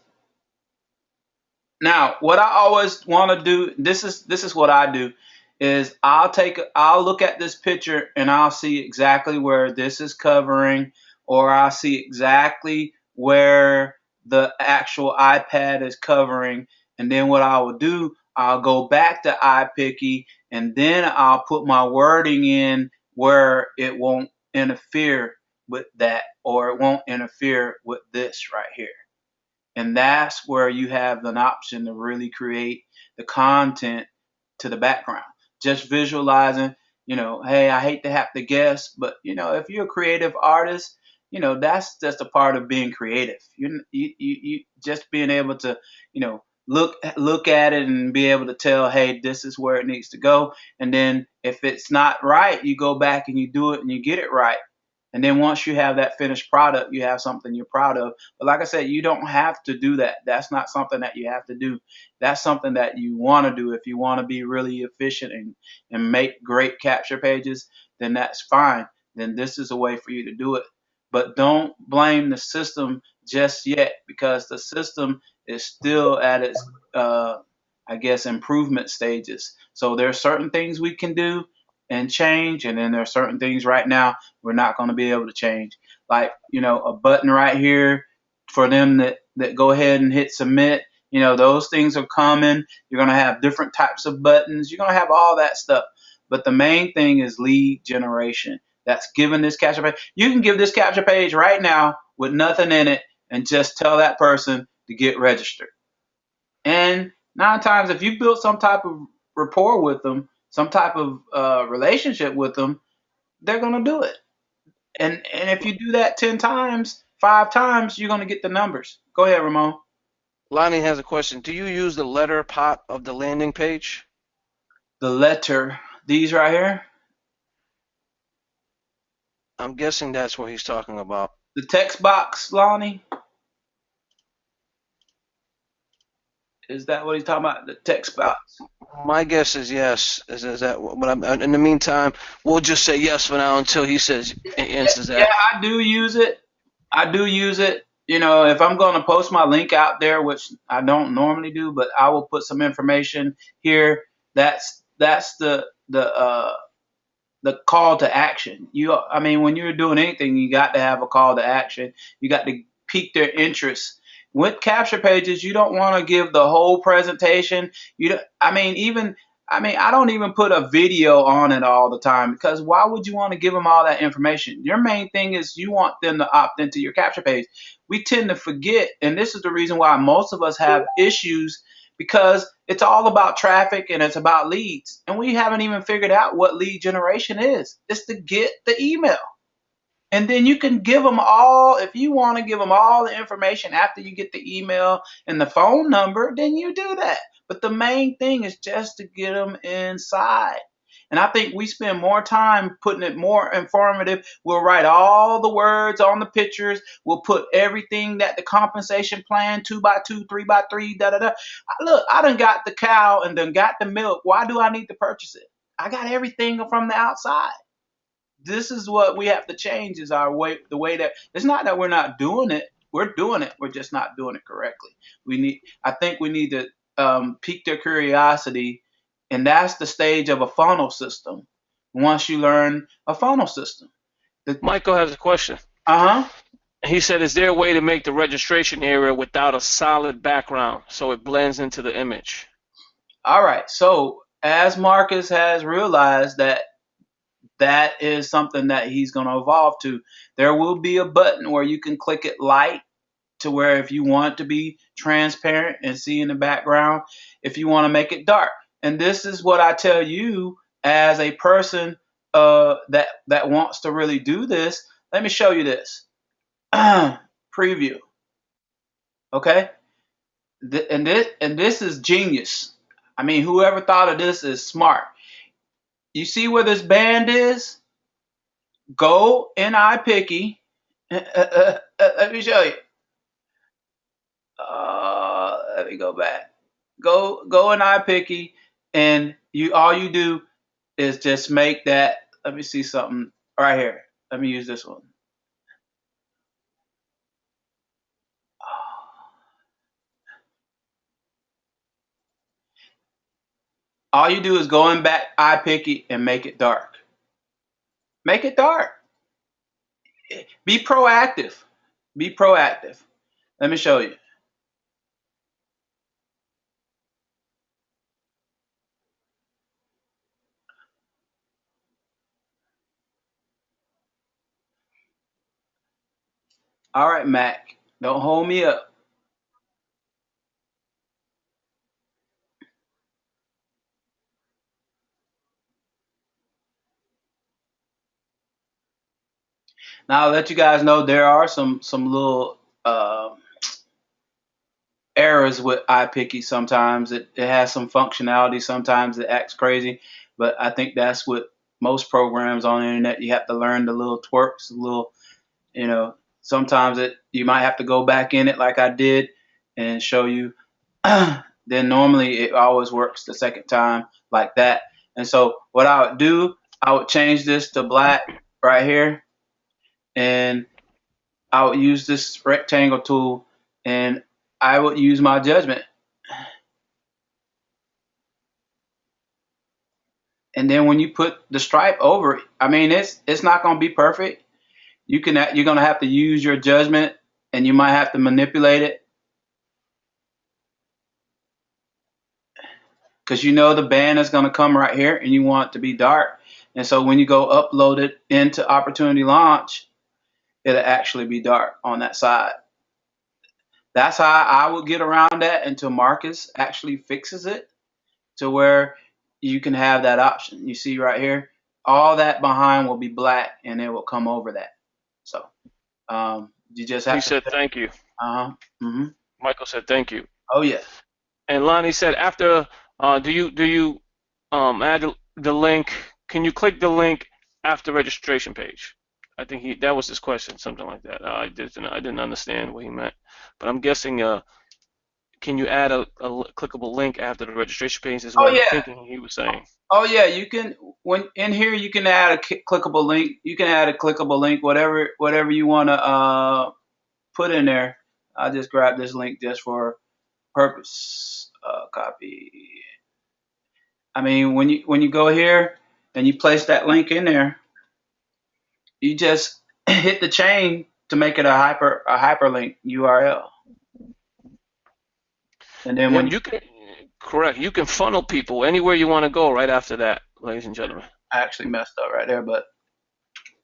Now, what I always want to do, this is what I do, is I'll look at this picture and I'll see exactly where this is covering, or I'll see exactly where the actual iPad is covering. And then what I will do, I'll go back to iPicky and then I'll put my wording in where it won't interfere with that, or it won't interfere with this right here. And that's where you have an option to really create the content to the background. Just visualizing, hey, I hate to have to guess, but if you're a creative artist, that's just a part of being creative. You just being able to, look at it and be able to tell, hey, this is where it needs to go. And then if it's not right, you go back and you do it and you get it right. And then once you have that finished product, you have something you're proud of. But like I said, you don't have to do that. That's not something that you have to do. That's something that you want to do. If you want to be really efficient and make great capture pages, then that's fine. Then this is a way for you to do it. But don't blame the system just yet, because the system is still at its, improvement stages. So there are certain things we can do. and change, and then there are certain things right now we're not going to be able to change. Like, a button right here for them that go ahead and hit submit. Those things are coming. You're going to have different types of buttons. You're going to have all that stuff. But the main thing is lead generation. That's giving this capture page. You can give this capture page right now with nothing in it and just tell that person to get registered. And 9 times, if you built some type of rapport with them, some type of relationship with them, they're going to do it. And if you do that 10 times, 5 times, you're going to get the numbers. Go ahead, Ramon. Lonnie has a question. Do you use the letter pot of the landing page? The letter, these right here? I'm guessing that's what he's talking about. The text box, Lonnie? Is that what he's talking about? The text box? My guess is yes. Is that? But in the meantime, we'll just say yes for now until he answers that. Yeah, I do use it. If I'm going to post my link out there, which I don't normally do, but I will put some information here. That's the call to action. When you're doing anything, you got to have a call to action. You got to pique their interest. With capture pages, you don't want to give the whole presentation. I don't even put a video on it all the time, because why would you want to give them all that information? Your main thing is you want them to opt into your capture page. We tend to forget, and this is the reason why most of us have issues, because it's all about traffic and it's about leads. And we haven't even figured out what lead generation is. It's to get the email. And then you can give them all, if you want to give them all the information after you get the email and the phone number, then you do that. But the main thing is just to get them inside. And I think we spend more time putting it more informative. We'll write all the words on the pictures. We'll put everything that the compensation plan, 2x2, 3x3, da-da-da. Look, I done got the cow and done got the milk. Why do I need to purchase it? I got everything from the outside. This is what we have to change, is the way that it's not that we're not doing it. We're doing it. We're just not doing it correctly. I think we need to pique their curiosity, and that's the stage of a funnel system. Once you learn a funnel system. Michael has a question. He said, is there a way to make the registration area without a solid background so it blends into the image? All right. So as Marcus has realized that is something that he's going to evolve to. There will be a button where you can click it light, to where if you want to be transparent and see in the background, if you want to make it dark. And this is what I tell you as a person that wants to really do this. Let me show you this. Preview. Okay? And this is genius. Whoever thought of this is smart. You see where this band is? Go in iPicky. Let me show you. Let me go back. Go in iPicky, and all you do is just make that. Let me see something right here. Let me use this one. All you do is go in back iPicky and make it dark. Make it dark. Be proactive. Be proactive. Let me show you. All right, Mac. Don't hold me up. Now I'll let you guys know there are some little errors with iPicky. Sometimes it has some functionality. Sometimes it acts crazy. But I think that's what most programs on the internet, you have to learn the little twerks, sometimes you might have to go back in it like I did and show you. Then normally it always works the second time like that. And so what I would do, I would change this to black right here. And I would use this rectangle tool, and I would use my judgment. and then when you put the stripe over it, I mean, it's not going to be perfect. You're going to have to use your judgment, and you might have to manipulate it, because you know the band is going to come right here, and you want it to be dark. And so when you go upload it into Opportunity Launch, it'll actually be dark on that side. That's how I would get around that until Marcus actually fixes it to where you can have that option. You see right here, all that behind will be black, and it will come over that. So you just have He to. said thank you. Michael said thank you. Oh yeah. And Lonnie said after, do you add the link? Can you click the link after registration page? I think that was his question, something like that. I didn't understand what he meant, but I'm guessing can you add a clickable link after the registration page? Is what I'm thinking he was saying. Oh yeah, you can. When in here, you can add a clickable link. You can add a clickable link, whatever you want to put in there. I'll just grab this link just for purpose. Copy. I mean, when you go here and you place that link in there, you just hit the chain to make it a hyperlink URL. And then when you can you can funnel people anywhere you want to go right after that, ladies and gentlemen. I actually messed up right there, but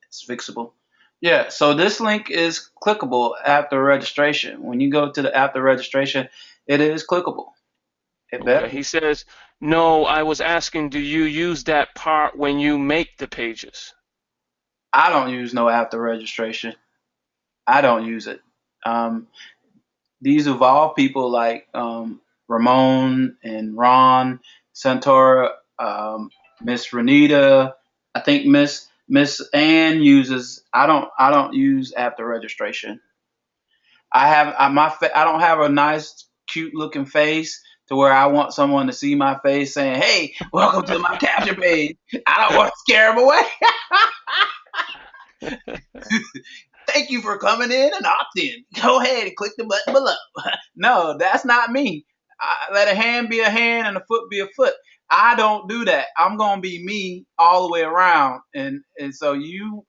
it's fixable. Yeah, so this link is clickable after registration. When you go to the after registration, it is clickable. Okay. He says, no, I was asking, do you use that part when you make the pages? I don't use no after registration. I don't use it. These Evolve people like Ramon and Ron Santora, Miss Renita, I think Miss Ann uses. I don't use after registration. I don't have a nice, cute looking face to where I want someone to see my face saying, "Hey, welcome to my capture page." I don't want to scare them away. Thank you for coming in and opt in. Go ahead and click the button below. No, that's not me. Let a hand be a hand and a foot be a foot. I don't do that. I'm gonna be me all the way around, and so you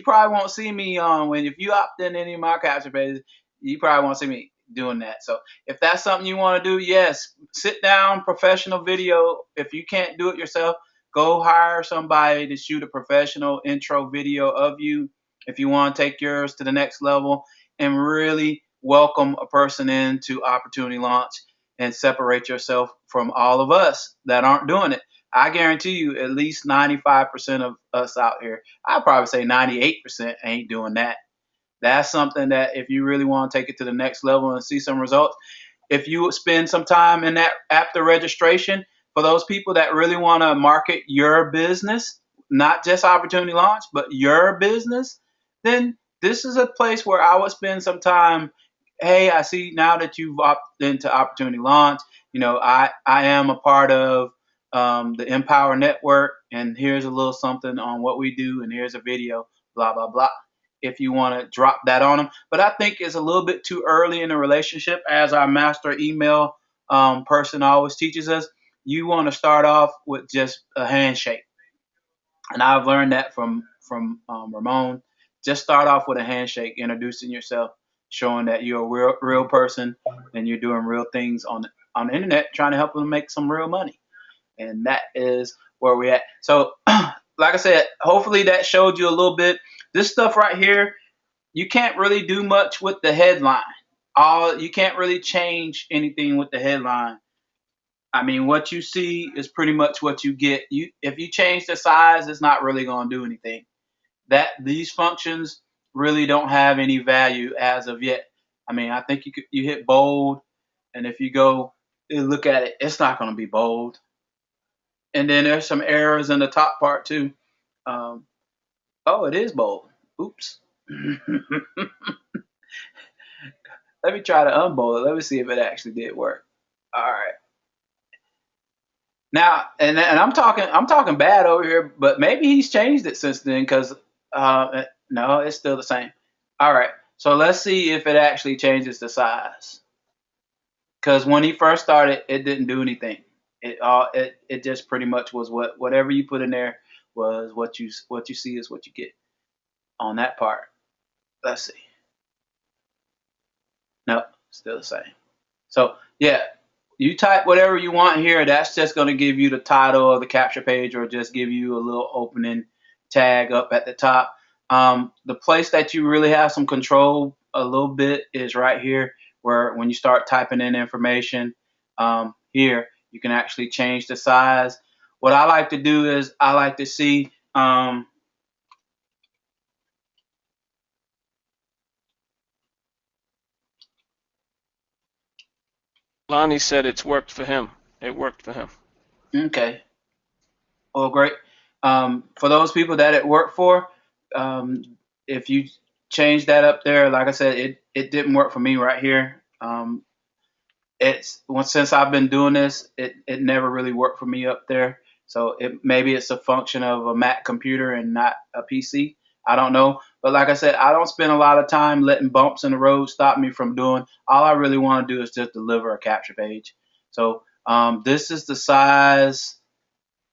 probably won't see me when if you opt in any of my capture pages, you probably won't see me doing that. So if that's something you want to do, yes, sit down, professional video. If you can't do it yourself, go hire somebody to shoot a professional intro video of you. If you want to take yours to the next level and really welcome a person into Opportunity Launch and separate yourself from all of us that aren't doing it. I guarantee you at least 95% of us out here, I'd probably say 98% ain't doing that. That's something that if you really want to take it to the next level and see some results, if you spend some time in that after registration, for those people that really want to market your business, not just Opportunity Launch, but your business, then this is a place where I would spend some time. Hey, I see now that you've opted into Opportunity Launch, I am a part of the Empower Network, and here's a little something on what we do, and here's a video, blah, blah, blah, if you want to drop that on them. But I think it's a little bit too early in the relationship, as our master email person always teaches us. You want to start off with just a handshake. And I've learned that from Ramon. Just start off with a handshake, introducing yourself, showing that you're a real person and you're doing real things on the internet, trying to help them make some real money. And that is where we're at. So, like I said, hopefully that showed you a little bit. This stuff right here, you can't really do much with the headline. You can't really change anything with the headline. I mean, what you see is pretty much what you get. If you change the size, it's not really going to do anything. These functions really don't have any value as of yet. I mean, I think you hit bold, and if you go and look at it, it's not going to be bold. And then there's some errors in the top part too. It is bold. Oops. Let me try to unbold it. Let me see if it actually did work. All right. Now, and I'm talking bad over here, but maybe he's changed it since then, because no, it's still the same. All right. So let's see if it actually changes the size. Because when he first started, it didn't do anything. It just pretty much was whatever you put in there was what you see is what you get on that part. Let's see. Nope, still the same. So yeah, you type whatever you want here. That's just going to give you the title of the capture page, or just give you a little opening tag up at the top. The place that you really have some control a little bit is right here, where when you start typing in information, here you can actually change the size. What I like to do is I like to see Lonnie said it's worked for him. It worked for him. okay. Well, great. For those people that it worked for, if you change that up there, like I said, it didn't work for me right here. Since I've been doing this, it never really worked for me up there. So maybe it's a function of a Mac computer and not a PC. I don't know. But like I said, I don't spend a lot of time letting bumps in the road stop me from doing. All I really want to do is just deliver a capture page. So this is the size.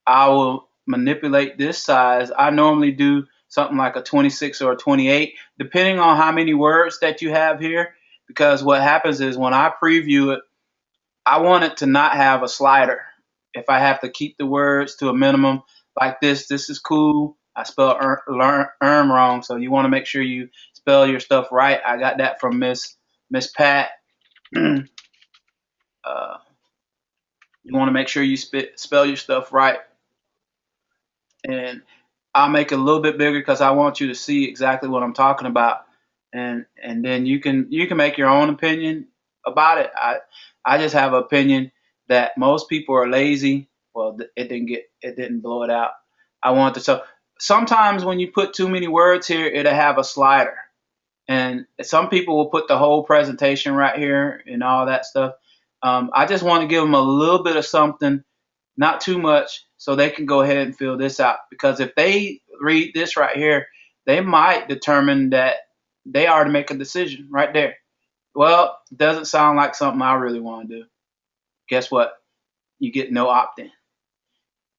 I will manipulate this size. I normally do something like a 26 or a 28, depending on how many words that you have here. Because what happens is when I preview it, I want it to not have a slider. If I have to keep the words to a minimum, like this is cool. I spelled wrong, so you want to make sure you spell your stuff right. I got that from Miss Pat. You want to make sure you spell your stuff right. And I'll make it a little bit bigger because I want you to see exactly what I'm talking about, and then you can make your own opinion about it. I just have an opinion that most people are lazy. Well, it didn't blow it out. I want to. So sometimes when you put too many words here, it'll have a slider, and some people will put the whole presentation right here and all that stuff. I just want to give them a little bit of something, not too much, so they can go ahead and fill this out. Because if they read this right here, they might determine that they already make a decision right there. Well, it doesn't sound like something I really want to do. Guess what? You get no opt-in.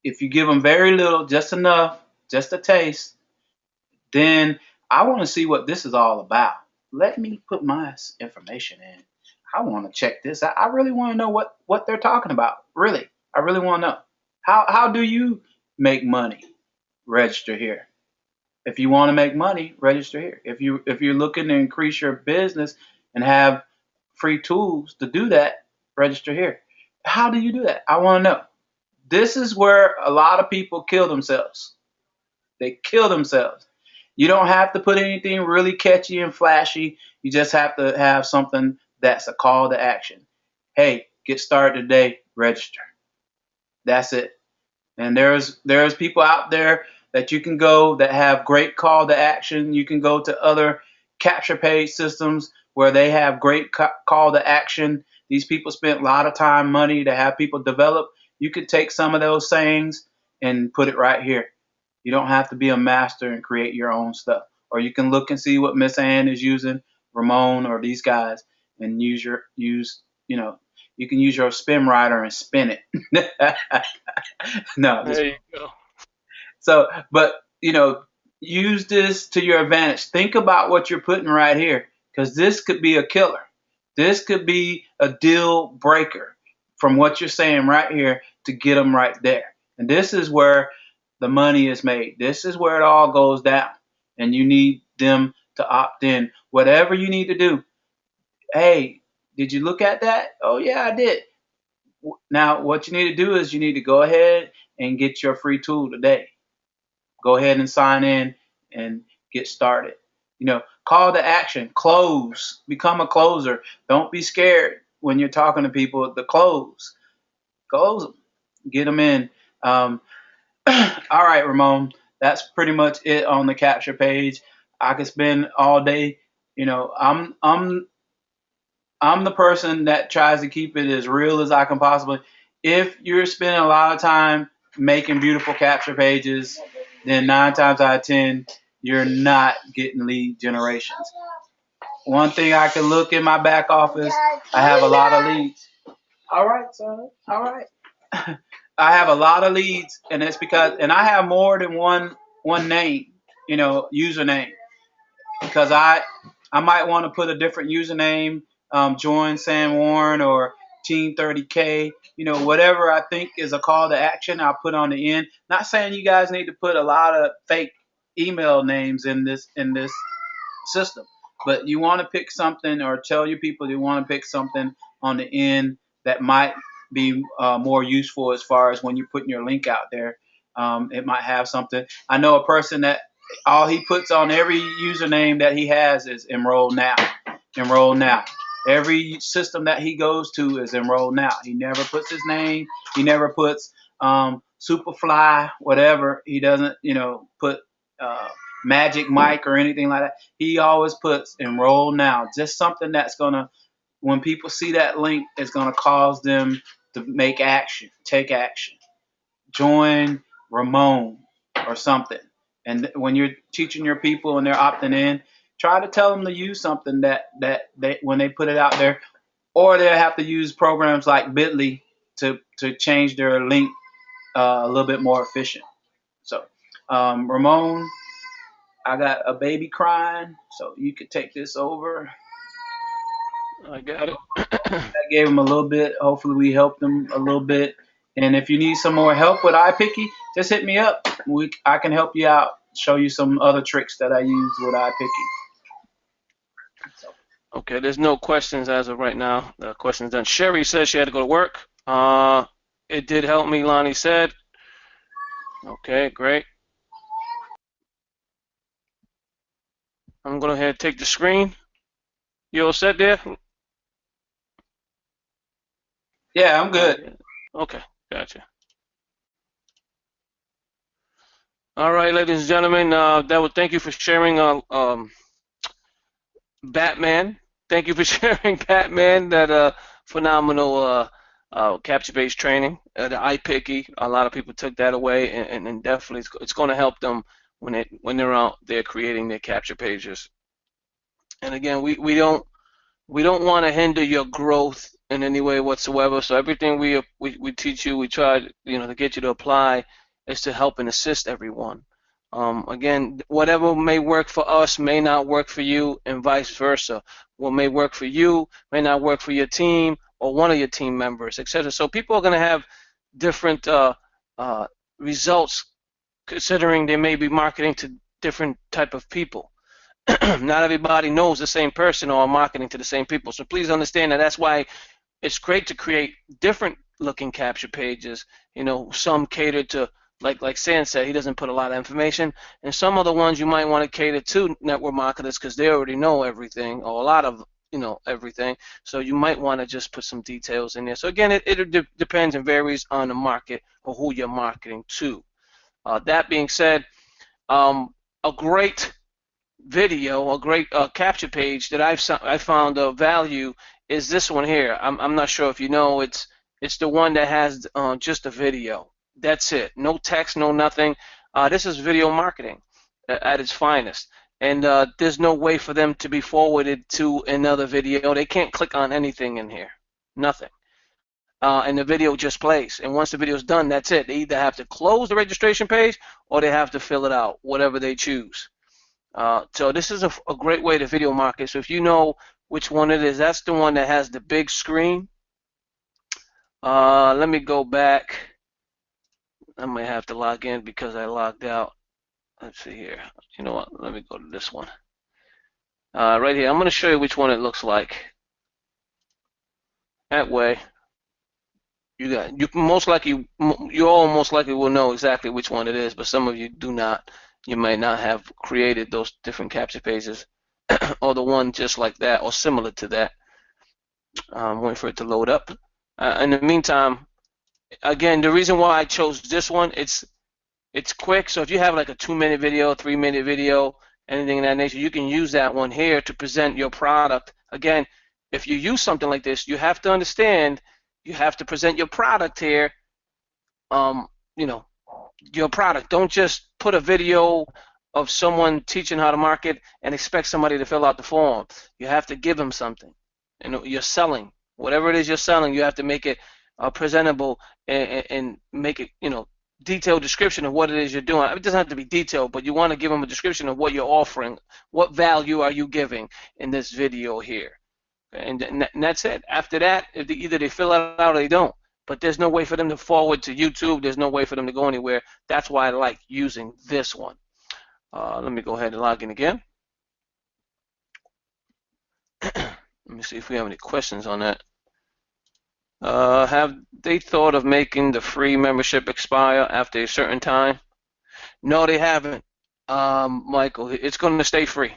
If you give them very little, just enough, just a taste, then I want to see what this is all about. Let me put my information in. I want to check this out. I really want to know what they're talking about. Really, I really want to know. How do you make money? Register here. If you want to make money, register here. If you're looking to increase your business and have free tools to do that, register here. How do you do that? I want to know. This is where a lot of people kill themselves. They kill themselves. You don't have to put anything really catchy and flashy. You just have to have something that's a call to action. Hey, get started today, register. That's it. And there's people out there that you can go that have great call to action. You can go to other capture page systems where they have great call to action. These people spent a lot of time, money to have people develop. You could take some of those sayings and put it right here. You don't have to be a master and create your own stuff. Or you can look and see what Miss Ann is using, Ramon, or these guys, and use you can use your spin writer and spin it. No, There you go. so, but use this to your advantage. Think about what you're putting right here, because this could be a killer. This could be a deal breaker from what you're saying right here to get them right there. And this is where the money is made. This is where it all goes down. And you need them to opt in. Whatever you need to do. Hey, did you look at that? Oh, yeah, I did. Now, what you need to do is you need to go ahead and get your free tool today. Go ahead and sign in and get started. Call to action, close, become a closer. Don't be scared when you're talking to people to close them, get them in. All right, Ramon, that's pretty much it on the capture page. I could spend all day. I'm the person that tries to keep it as real as I can possibly. If you're spending a lot of time making beautiful capture pages, then 9 times out of 10, you're not getting lead generations. One thing I can look in my back office, I have a lot of leads. All right, son. All right. I have a lot of leads, and it's because, and I have more than one name, username, because I might want to put a different username, join San Warren or Team 30K, whatever I think is a call to action, I'll put on the end. Not saying you guys need to put a lot of fake email names in this system, but you want to pick something, or tell your people you want to pick something on the end that might be more useful as far as when you're putting your link out there. It might have something. I know a person that all he puts on every username that he has is enroll now. Enroll now. Every system that he goes to is enroll now. He never puts his name. He never puts Superfly, whatever. He doesn't, put Magic Mike or anything like that. He always puts enroll now. Just something that's gonna, when people see that link, it's gonna cause them to make action, take action. Join Ramon or something. And when you're teaching your people and they're opting in, try to tell them to use something that they, when they put it out there, or they'll have to use programs like Bitly to change their link a little bit more efficient. So, Ramon, I got a baby crying, so you could take this over. I got it. I gave him a little bit. Hopefully, we helped him a little bit. And if you need some more help with iPicky, just hit me up. I can help you out. Show you some other tricks that I use with iPicky. Okay, there's no questions as of right now. The question's done. Sherry says she had to go to work. It did help me, Lonnie said. Okay, great. I'm going to go ahead and take the screen. You all set there? Yeah, I'm good. Okay, gotcha. All right, ladies and gentlemen, thank you for sharing Batman. Thank you for sharing Batman, that phenomenal capture-based training. The iPicky, a lot of people took that away, and definitely it's going to help them when they're out there creating their capture pages. And again, we don't want to hinder your growth in any way whatsoever. So everything we teach you, we try to get you to apply, is to help and assist everyone. Again, whatever may work for us may not work for you, and vice versa. What may work for you may not work for your team or one of your team members, etc. So people are going to have different results, considering they may be marketing to different type of people. Not everybody knows the same person or are marketing to the same people. So please understand that that's why it's great to create different looking capture pages. Some cater to, like Sam said, he doesn't put a lot of information, and some other ones you might want to cater to network marketers because they already know everything, or a lot of everything. So you might want to just put some details in there. So again, it depends and varies on the market or who you're marketing to. That being said, a great video, a great capture page that I found of value is this one here. I'm not sure if you know, it's the one that has just a video. That's it. No text, no nothing. This is video marketing at its finest. And there's no way for them to be forwarded to another video. They can't click on anything in here. Nothing. And the video just plays. And once the video is done, that's it. They either have to close the registration page or they have to fill it out, whatever they choose. So this is a great way to video market. So if you know which one it is, that's the one that has the big screen. Let me go back. I might have to log in because I logged out. Let's see here. You know what? Let me go to this one. Right here. I'm going to show you which one it looks like. That way, you all most likely will know exactly which one it is, but some of you do not. You might not have created those different capture pages, or the one just like that or similar to that. Waiting for it to load up. In the meantime, again, the reason why I chose this one, it's quick. So if you have like a 2-minute video, 3-minute video, anything of that nature, you can use that one here to present your product. Again, if you use something like this, you have to understand you have to present your product here. Your product. Don't just put a video of someone teaching how to market and expect somebody to fill out the form. You have to give them something. You're selling. Whatever it is you're selling, you have to make it presentable and make it, detailed description of what it is you're doing. It doesn't have to be detailed, but you want to give them a description of what you're offering. What value are you giving in this video here? And that's it. After that, either they fill it out or they don't. But there's no way for them to forward to YouTube. There's no way for them to go anywhere. That's why I like using this one. Let me go ahead and log in again. Let me see if we have any questions on that. Have they thought of making the free membership expire after a certain time? No, they haven't, Michael. It's going to stay free.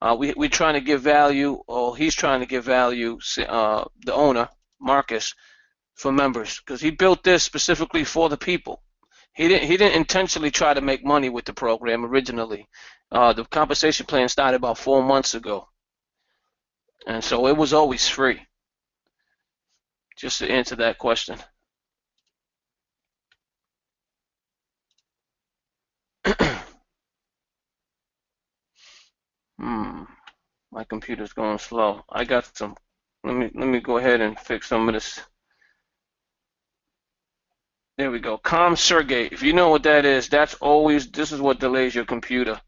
We're trying to give value, or he's trying to give value, the owner, Marcus, for members, because he built this specifically for the people. He didn't intentionally try to make money with the program originally. The compensation plan started about 4 months ago, and so it was always free. Just to answer that question. My computer's going slow. I got some. Let me go ahead and fix some of this. There we go. ComSurgate. If you know what that is, this is what delays your computer.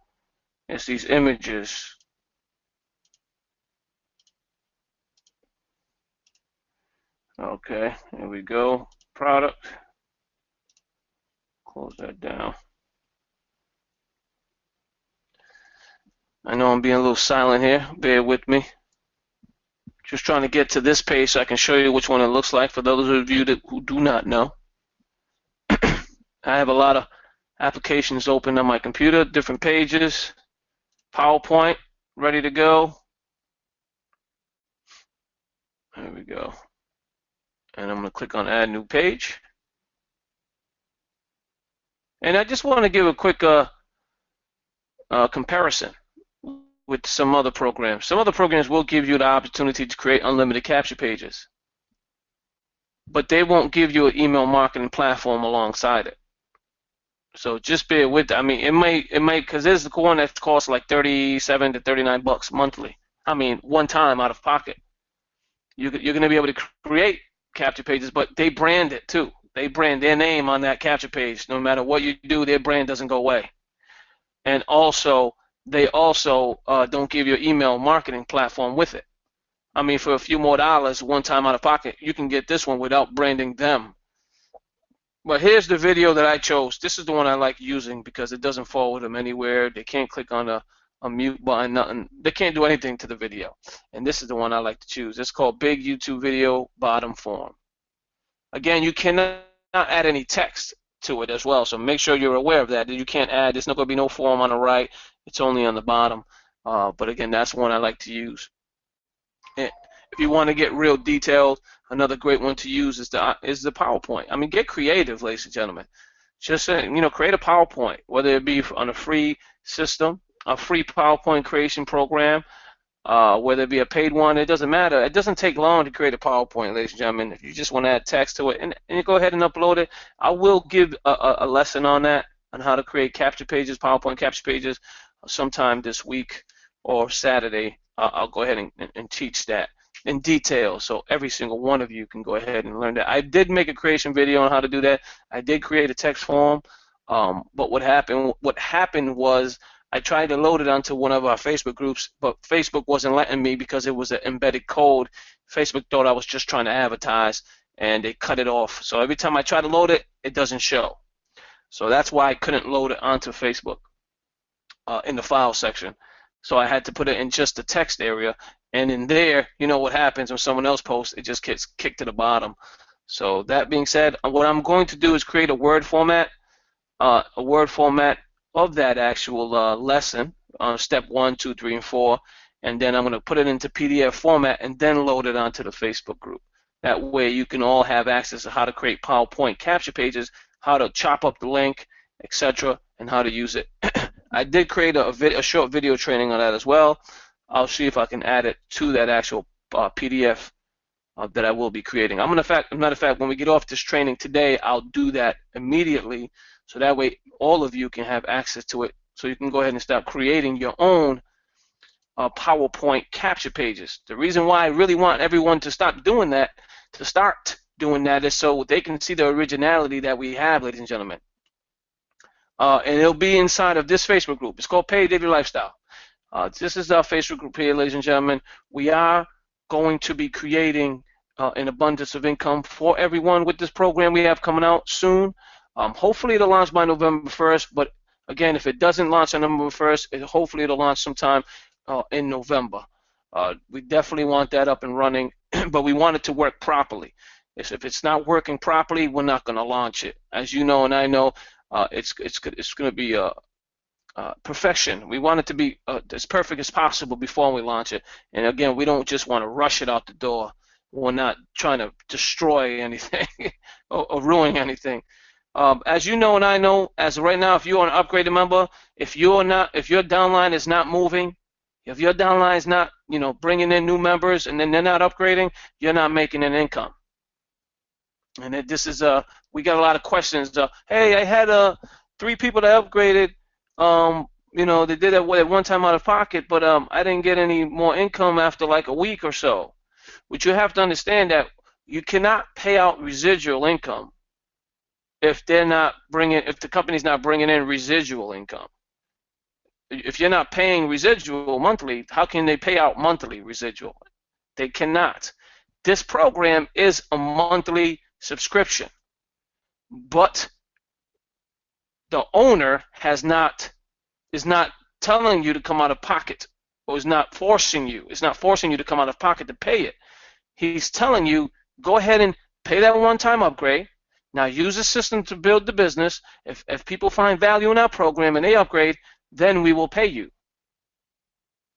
It's these images. Okay, here we go. Product. Close that down. I know I'm being a little silent here. Bear with me. Just trying to get to this page so I can show you which one it looks like for those of you who do not know. I have a lot of applications open on my computer, different pages, PowerPoint, ready to go. There we go. And I'm going to click on Add New Page. And I just want to give a quick comparison with some other programs. Some other programs will give you the opportunity to create unlimited capture pages, but they won't give you an email marketing platform alongside it. So just bear with it. I mean, it might, because there's the one that costs like $37 to $39 monthly. I mean, one time out of pocket. You're going to be able to create capture pages, but they brand it too. They brand their name on that capture page. No matter what you do, their brand doesn't go away. And also, they also don't give you an email marketing platform with it. I mean, for a few more dollars, one time out of pocket, you can get this one without branding them. But here's the video that I chose. This is the one I like using because it doesn't forward them anywhere. They can't click on a mute button, nothing. They can't do anything to the video. And this is the one I like to choose. It's called Big YouTube Video Bottom Form. Again, you cannot add any text to it as well, so make sure you're aware of that. You can't add. There's not going to be no form on the right. It's only on the bottom. But again, that's one I like to use. And if you want to get real detailed, another great one to use is the PowerPoint. I mean, get creative, ladies and gentlemen. Just create a PowerPoint, whether it be on a free system, a free PowerPoint creation program, whether it be a paid one. It doesn't matter. It doesn't take long to create a PowerPoint, ladies and gentlemen. If you just want to add text to it, and you go ahead and upload it, I will give a lesson on that, on how to create capture pages, PowerPoint capture pages, sometime this week or Saturday. I'll go ahead and teach that in detail, so every single one of you can go ahead and learn that. I did make a creation video on how to do that. I did create a text form, but what happened was I tried to load it onto one of our Facebook groups, but Facebook wasn't letting me because it was an embedded code. Facebook thought I was just trying to advertise, and they cut it off. So every time I try to load it, it doesn't show. So that's why I couldn't load it onto Facebook in the file section. So I had to put it in just the text area, and in there, you know what happens when someone else posts, it just gets kicked to the bottom. So that being said, what I'm going to do is create a Word format of that actual lesson, step 1, 2, 3, and 4, and then I'm going to put it into PDF format and then load it onto the Facebook group. That way you can all have access to how to create PowerPoint capture pages, how to chop up the link, etc., and how to use it. I did create a short video training on that as well. I'll see if I can add it to that actual PDF that I will be creating. Matter of fact, when we get off this training today, I'll do that immediately, so that way all of you can have access to it, so you can go ahead and start creating your own PowerPoint capture pages. The reason why I really want everyone to start doing that, to start doing that is so they can see the originality that we have, ladies and gentlemen. And it'll be inside of this Facebook group. It's called Pay Daily Lifestyle. This is our Facebook group here, ladies and gentlemen. We are going to be creating an abundance of income for everyone with this program we have coming out soon. Hopefully it'll launch by November 1st, but again, if it doesn't launch on November 1st, hopefully it'll launch sometime in November. We definitely want that up and running, but we want it to work properly. If it's not working properly, we're not going to launch it. As you know and I know, it's going to be perfection. We want it to be as perfect as possible before we launch it. And again, we don't just want to rush it out the door. We're not trying to destroy anything or ruin anything. As you know and I know, as of right now, if you're an upgraded member, if your downline is not moving, if your downline is not, bringing in new members and then they're not upgrading, you're not making an income. And this is we got a lot of questions. Hey, I had 3 people that upgraded. They did it at one time out of pocket, but I didn't get any more income after like a week or so. But you have to understand that you cannot pay out residual income if the company's not bringing in residual income. If you're not paying residual monthly, how can they pay out monthly residual? They cannot. This program is a monthly subscription, but the owner is not telling you to come out of pocket, or is not forcing you. It's not forcing you to come out of pocket to pay it. He's telling you, go ahead and pay that one-time upgrade. Now use the system to build the business. If people find value in our program and they upgrade, then we will pay you.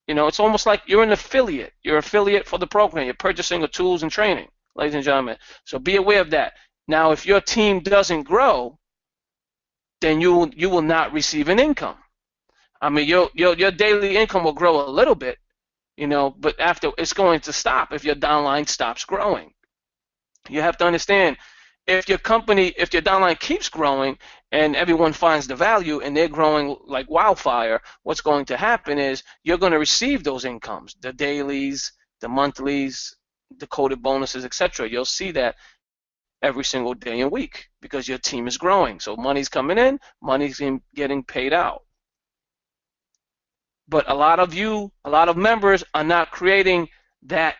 It's almost like you're an affiliate. You're an affiliate for the program. You're purchasing the tools and training, ladies and gentlemen. So be aware of that. Now, if your team doesn't grow, then you will not receive an income. I mean, your daily income will grow a little bit, but after it's going to stop if your downline stops growing. You have to understand, if your downline keeps growing and everyone finds the value and they're growing like wildfire, what's going to happen is you're going to receive those incomes, the dailies, the monthlies, the coded bonuses, etc. You'll see that every single day and week because your team is growing. So money's coming in, money's getting paid out. But a lot of members are not creating that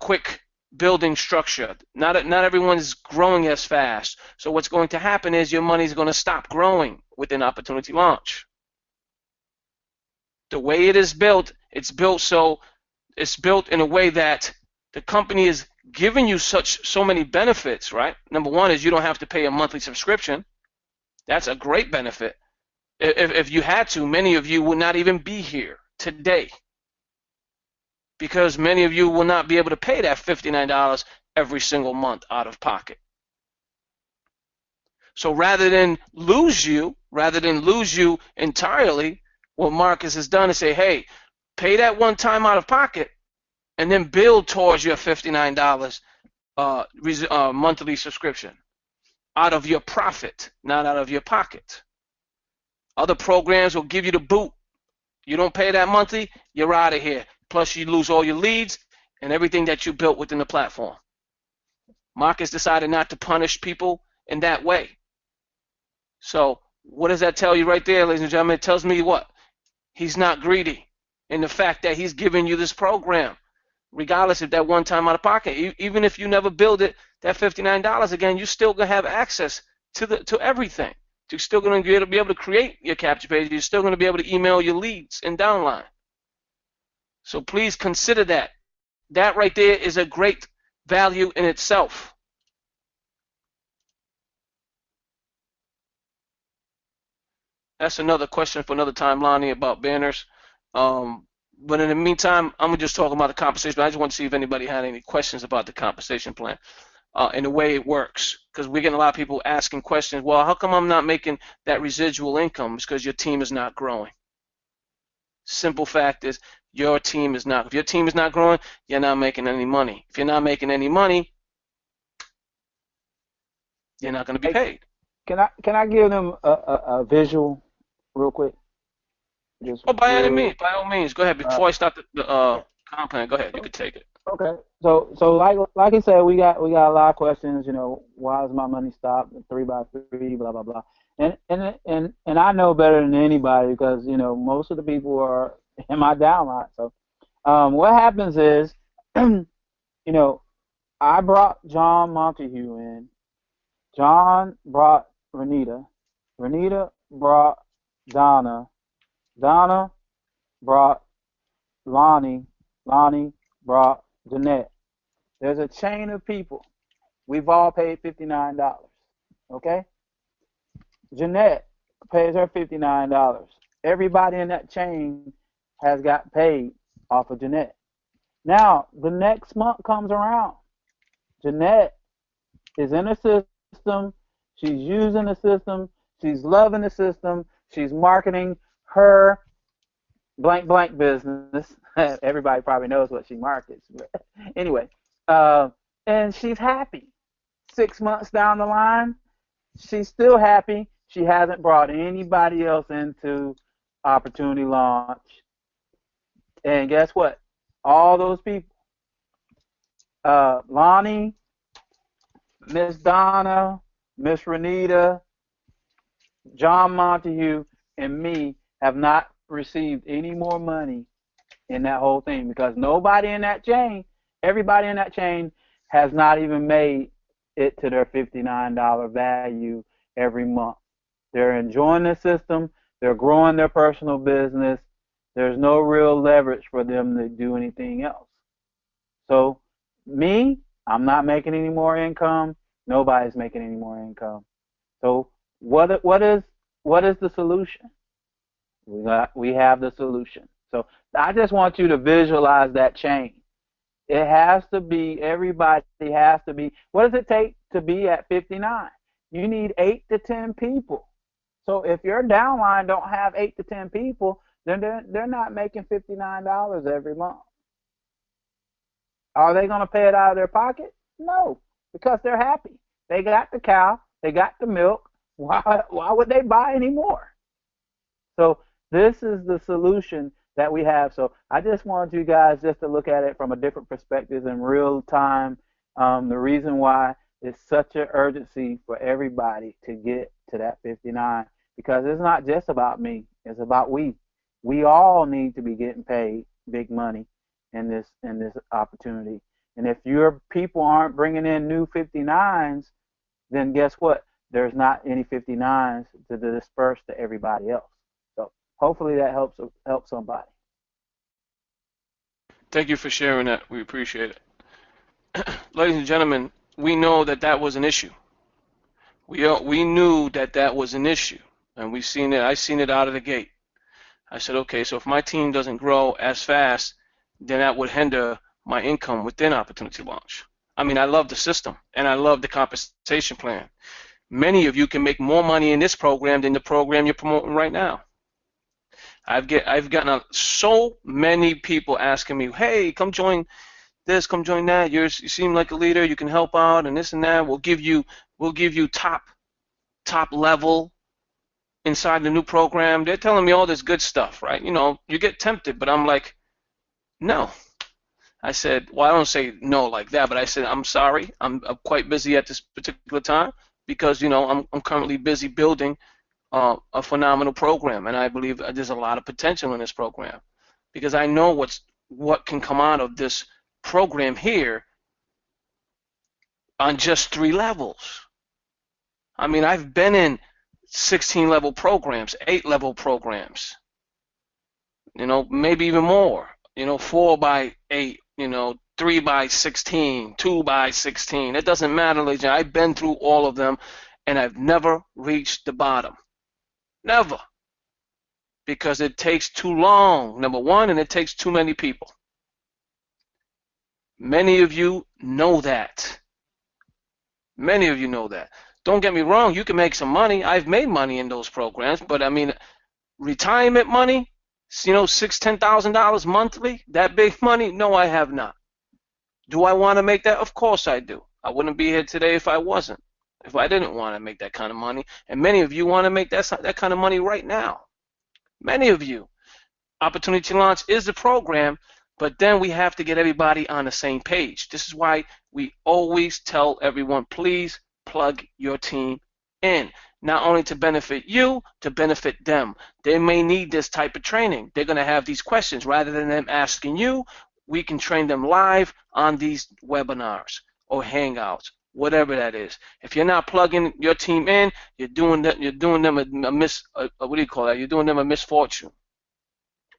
quick building structure. Not everyone is growing as fast. So what's going to happen is your money is going to stop growing within Opportunity Launch. The way it is built, it's built in a way that the company is giving you so many benefits, right? Number one is you don't have to pay a monthly subscription. That's a great benefit. If you had to, many of you would not even be here today, because many of you will not be able to pay that $59 every single month out of pocket. So rather than lose you entirely, what Marcus has done is say, hey, pay that one time out of pocket and then build towards your $59 monthly subscription out of your profit, not out of your pocket. Other programs will give you the boot. You don't pay that monthly, you're out of here. Plus you lose all your leads and everything that you built within the platform. Marcus decided not to punish people in that way. So what does that tell you right there, ladies and gentlemen? It tells me what? He's not greedy in the fact that he's giving you this program, regardless of that one time out of pocket. Even if you never build it, that $59 again, you're still gonna have access to everything. You're still going to be able to create your capture page. You're still going to be able to email your leads and downline. So please consider that. That right there is a great value in itself. That's another question for another time, Lonnie, about banners. But in the meantime, I'm going to just talk about the compensation. I just want to see if anybody had any questions about the compensation plan. And the way it works, because we're getting a lot of people asking questions. Well, how come I'm not making that residual income? It's because your team is not growing. Simple fact is your team is not. If your team is not growing, you're not making any money. If you're not making any money, you're not going to be paid. Can I give them a visual real quick? By all means, go ahead. Before I start the comp plan, go ahead. You can take it. Okay. So like I said, we got a lot of questions. Why is my money stopped? 3x3, blah blah blah. And I know better than anybody because most of the people are in my downline. So what happens is, I brought John Montague in. John brought Renita. Renita brought Donna. Donna brought Lonnie. Lonnie brought Jeanette. There's a chain of people. We've all paid $59. Okay? Jeanette pays her $59. Everybody in that chain has got paid off of Jeanette. Now, the next month comes around. Jeanette is in the system. She's using the system. She's loving the system. She's marketing her blank blank business. Everybody probably knows what she markets. But anyway, and she's happy. 6 months down the line, she's still happy. She hasn't brought anybody else into Opportunity Launch. And guess what? All those people, Lonnie, Miss Donna, Miss Renita, John Montague, and me have not received any more money in that whole thing because nobody in that chain, everybody in that chain has not even made it to their $59 value every month. They're enjoying the system. They're growing their personal business. There's no real leverage for them to do anything else. So me, I'm not making any more income. Nobody's making any more income. So what is the solution? We have the solution. So I just want you to visualize that chain. It has to be, everybody has to be. What does it take to be at 59? You need 8 to 10 people. So if your downline don't have 8 to 10 people, then they're not making $59 every month. Are they going to pay it out of their pocket? No, because they're happy. They got the cow. They got the milk. Why would they buy any more? So this is the solution that we have. So I just wanted you guys just to look at it from a different perspective in real time. The reason why it's such an urgency for everybody to get to that 59, because it's not just about me. It's about we. We all need to be getting paid big money in this opportunity. And if your people aren't bringing in new 59s, then guess what? There's not any 59s to disperse to everybody else. So hopefully that helps somebody. Thank you for sharing that. We appreciate it. Ladies and gentlemen, we know that was an issue. We knew that was an issue, and we seen it. I seen it out of the gate. I said, okay, so if my team doesn't grow as fast, then that would hinder my income within Opportunity Launch. I mean, I love the system, and I love the compensation plan. Many of you can make more money in this program than the program you're promoting right now. I've gotten so many people asking me, hey, come join this, come join that. You seem like a leader. You can help out, and this and that. We'll give you top level inside the new program. They're telling me all this good stuff, right? You get tempted, but I'm like, no. I said, well, I don't say no like that, but I said, I'm sorry. I'm quite busy at this particular time because, I'm currently busy building a phenomenal program, and I believe there's a lot of potential in this program because I know what can come out of this program here on just 3 levels. I mean, I've been in 16-level programs, 8-level programs, maybe even more, 4 by 8, 3 by 16, 2 by 16. It doesn't matter, ladies. I've been through all of them, and I've never reached the bottom. Never. Because it takes too long, number one, and it takes too many people. Many of you know that. Many of you know that. Don't get me wrong, you can make some money. I've made money in those programs, but I mean, retirement money, $10,000 monthly, that big money? No, I have not. Do I want to make that? Of course I do. I wouldn't be here today if I wasn't, if I didn't want to make that kind of money. And many of you want to make that kind of money right now. Many of you. Opportunity Launch is the program But then we have to get everybody on the same page. This is why we always tell everyone, please plug your team in. Not only to benefit you, to benefit them. They may need this type of training. They're going to have these questions. Rather than them asking you, we can train them live on these webinars or hangouts, whatever that is. If you're not plugging your team in, you're doing them a misfortune,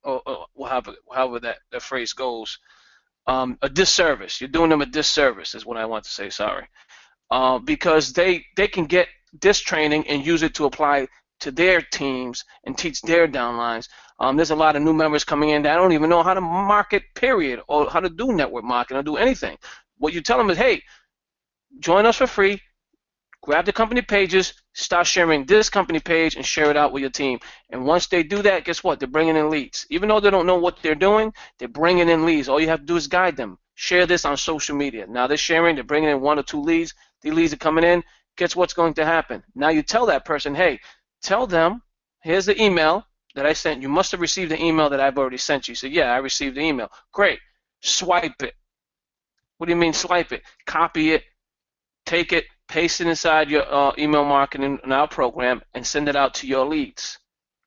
or however that phrase goes. A disservice. You're doing them a disservice is what I want to say. Sorry, because they can get this training and use it to apply to their teams and teach their downlines. There's a lot of new members coming in that don't even know how to market, period, or how to do network marketing or do anything. What you tell them is, hey, join us for free, grab the company pages, start sharing this company page and share it out with your team. And once they do that, guess what? They're bringing in leads. Even though they don't know what they're doing, they're bringing in leads. All you have to do is guide them. Share this on social media. Now they're sharing, they're bringing in 1 or 2 leads. The leads are coming in. Guess what's going to happen? Now you tell that person, hey, tell them, here's the email that I sent. You must have received the email that I've already sent you. So yeah, I received the email. Great. Swipe it. What do you mean swipe it? Copy it, take it, paste it inside your email marketing in our program and send it out to your leads.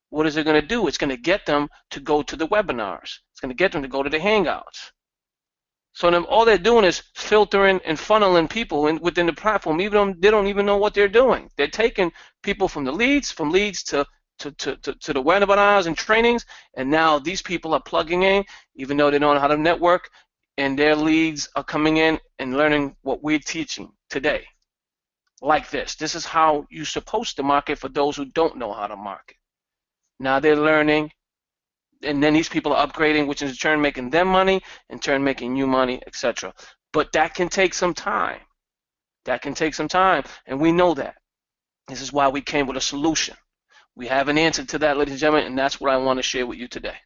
What is it going to do? It's going to get them to go to the webinars. It's going to get them to go to the hangouts. So then all they're doing is filtering and funneling people within the platform, even though they don't even know what they're doing. They're taking people from leads to the webinars and trainings, and now these people are plugging in, even though they don't know how to network, and their leads are coming in and learning what we're teaching today. Like this. This is how you're supposed to market for those who don't know how to market. Now they're learning, and then these people are upgrading, which is in turn making them money, in turn making you money, etc. But that can take some time. That can take some time, and we know that. This is why we came with a solution. We have an answer to that, ladies and gentlemen, and that's what I want to share with you today.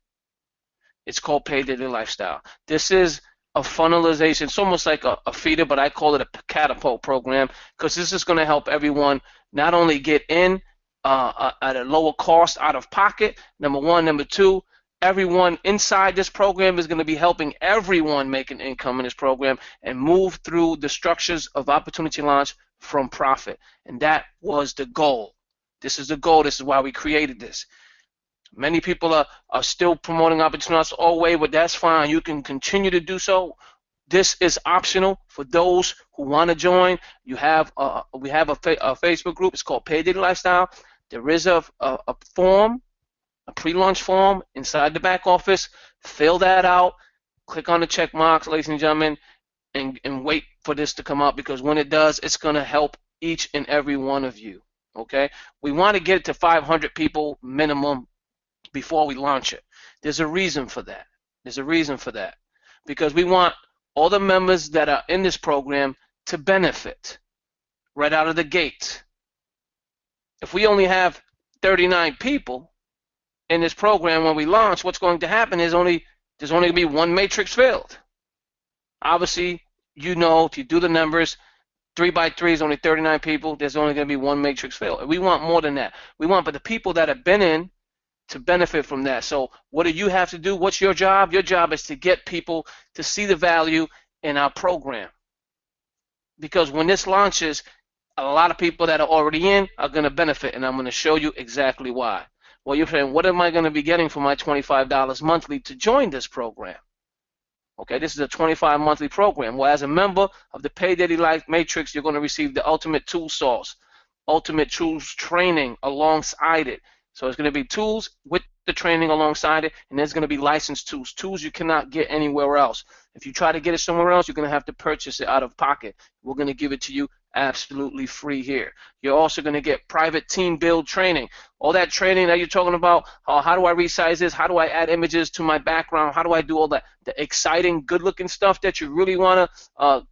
It's called Paid Daily Lifestyle. This is a funnelization. It's almost like a feeder, but I call it a catapult program, because this is going to help everyone not only get in at a lower cost out of pocket, number one. Number two, everyone inside this program is going to be helping everyone make an income in this program and move through the structures of Opportunity Launch from profit. And that was the goal. This is the goal. This is why we created this. Many people are still promoting Opportunity Launch all way, but that's fine. You can continue to do so. This is optional for those who want to join. We have a Facebook group. It's called Paid Daily Lifestyle. There is a form, a pre-launch form inside the back office. Fill that out. Click on the check marks, ladies and gentlemen, and wait for this to come up, because when it does, it's going to help each and every one of you. Okay? We want to get it to 500 people minimum before we launch it. There's a reason for that. There's a reason for that. Because we want all the members that are in this program to benefit right out of the gate. If we only have 39 people in this program when we launch, what's going to happen is there's only going to be one matrix filled. Obviously, you know, if you do the numbers, 3 by 3 is only 39 people. There's only going to be one matrix filled. We want more than that. We want but the people that have been in to benefit from that. So what do you have to do? What's your job? Your job is to get people to see the value in our program. Because when this launches, a lot of people that are already in are going to benefit, and I'm going to show you exactly why. Well, you're saying, what am I going to be getting for my $25 monthly to join this program? Okay, this is a $25 monthly program. Well, as a member of the Paid Daily Life Matrix, you're going to receive the Ultimate Tool Source, Ultimate Tools Training alongside it. So it's going to be tools with the training alongside it, and there's going to be licensed tools you cannot get anywhere else. If you try to get it somewhere else, you're going to have to purchase it out of pocket. We're going to give it to you absolutely free here. You're also going to get private team build training. All that training that you're talking about, how do I resize this? How do I add images to my background? How do I do all that? The exciting, good-looking stuff that you really want to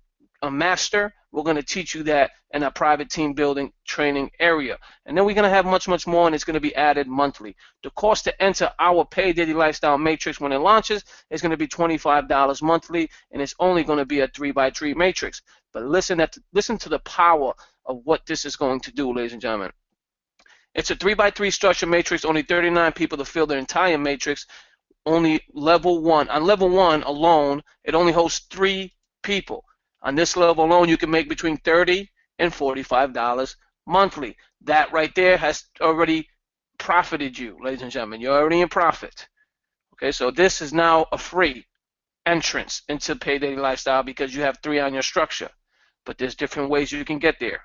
master, we're going to teach you that in a private team building training area. And then we're going to have much, much more, and it's going to be added monthly. The cost to enter our Paid Daily Lifestyle Matrix when it launches is going to be $25 monthly, and it's only going to be a 3x3 matrix. But listen to the power of what this is going to do, ladies and gentlemen. It's a 3x3 structure matrix, only 39 people to fill the entire matrix. only level 1. On level 1 alone, it only hosts 3 people. On this level alone, you can make between $30 and $45 monthly. That right there has already profited you, ladies and gentlemen. You're already in profit. Okay, so this is now a free entrance into Pay Daily Lifestyle because you have 3 on your structure. But there's different ways you can get there.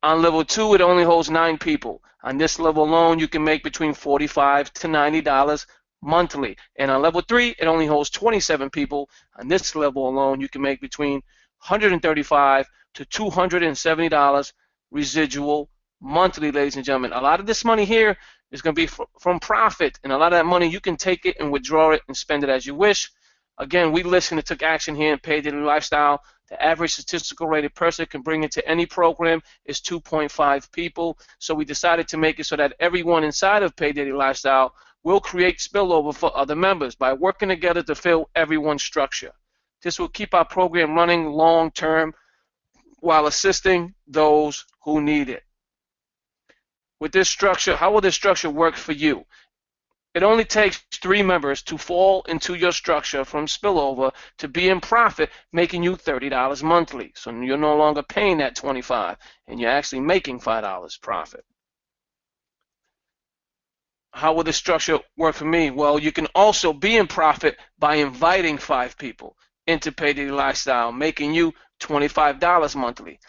On level 2, it only holds 9 people. On this level alone, you can make between $45 to $90 monthly. And on level 3, it only holds 27 people. On this level alone, you can make between $135 to $270 residual monthly, ladies and gentlemen. A lot of this money here is going to be from profit, and a lot of that money you can take it and withdraw it and spend it as you wish. Again, we listened and took action here in Pay Daily Lifestyle. The average statistical rated person can bring it to any program is 2.5 people. So we decided to make it so that everyone inside of Pay Daily Lifestyle will create spillover for other members by working together to fill everyone's structure. This will keep our program running long term while assisting those who need it. With this structure, how will this structure work for you? It only takes 3 members to fall into your structure from spillover to be in profit, making you $30 monthly. So you're no longer paying that $25, and you're actually making $5 profit. How will this structure work for me? Well, you can also be in profit by inviting 5 people into Pay Daily Lifestyle, making you $25 monthly.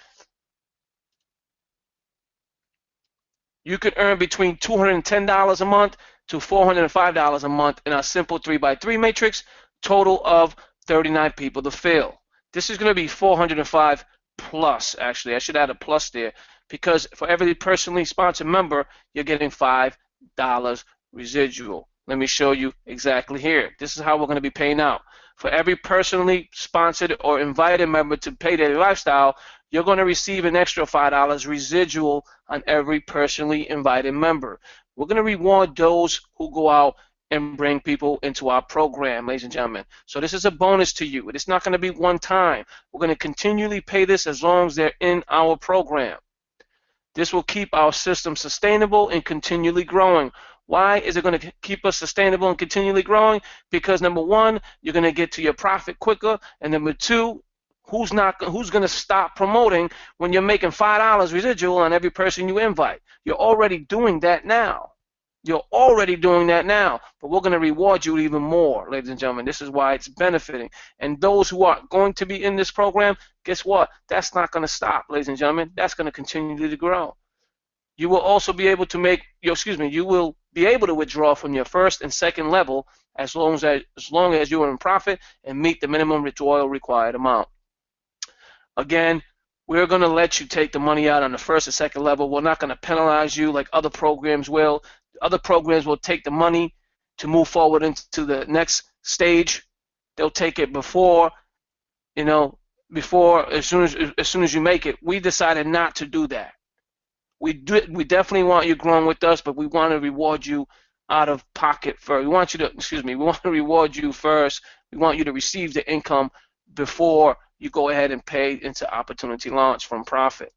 You can earn between $210 a month to $405 a month in our simple 3x3 matrix, total of 39 people to fill. This is going to be 405 plus, actually. I should add a plus there, because for every personally sponsored member, you're getting $5 residual. Let me show you exactly here. This is how we're going to be paying out. For every personally sponsored or invited member to Pay Daily Lifestyle, you're going to receive an extra $5 residual on every personally invited member. We're going to reward those who go out and bring people into our program, ladies and gentlemen. So this is a bonus to you. It's not going to be one time. We're going to continually pay this as long as they're in our program. This will keep our system sustainable and continually growing. Why is it going to keep us sustainable and continually growing? Because number 1, you're going to get to your profit quicker, and number 2, who's going to stop promoting when you're making $5 residual on every person you invite? You're already doing that now. You're already doing that now, but we're going to reward you even more, ladies and gentlemen. This is why it's benefiting. And those who are going to be in this program, guess what? That's not going to stop, ladies and gentlemen. That's going to continue to grow. You will also be able to you will be able to withdraw from your first and second level as long as you are in profit and meet the minimum withdrawal required amount. Again, we're going to let you take the money out on the first and second level. We're not going to penalize you like other programs will. Other programs will take the money to move forward into the next stage. They'll take it before as soon as you make it. We decided not to do that. We definitely want you growing with us, but we want to reward you out of pocket first. We want to reward you first. We want you to receive the income before you go ahead and pay into Opportunity Launch from profit.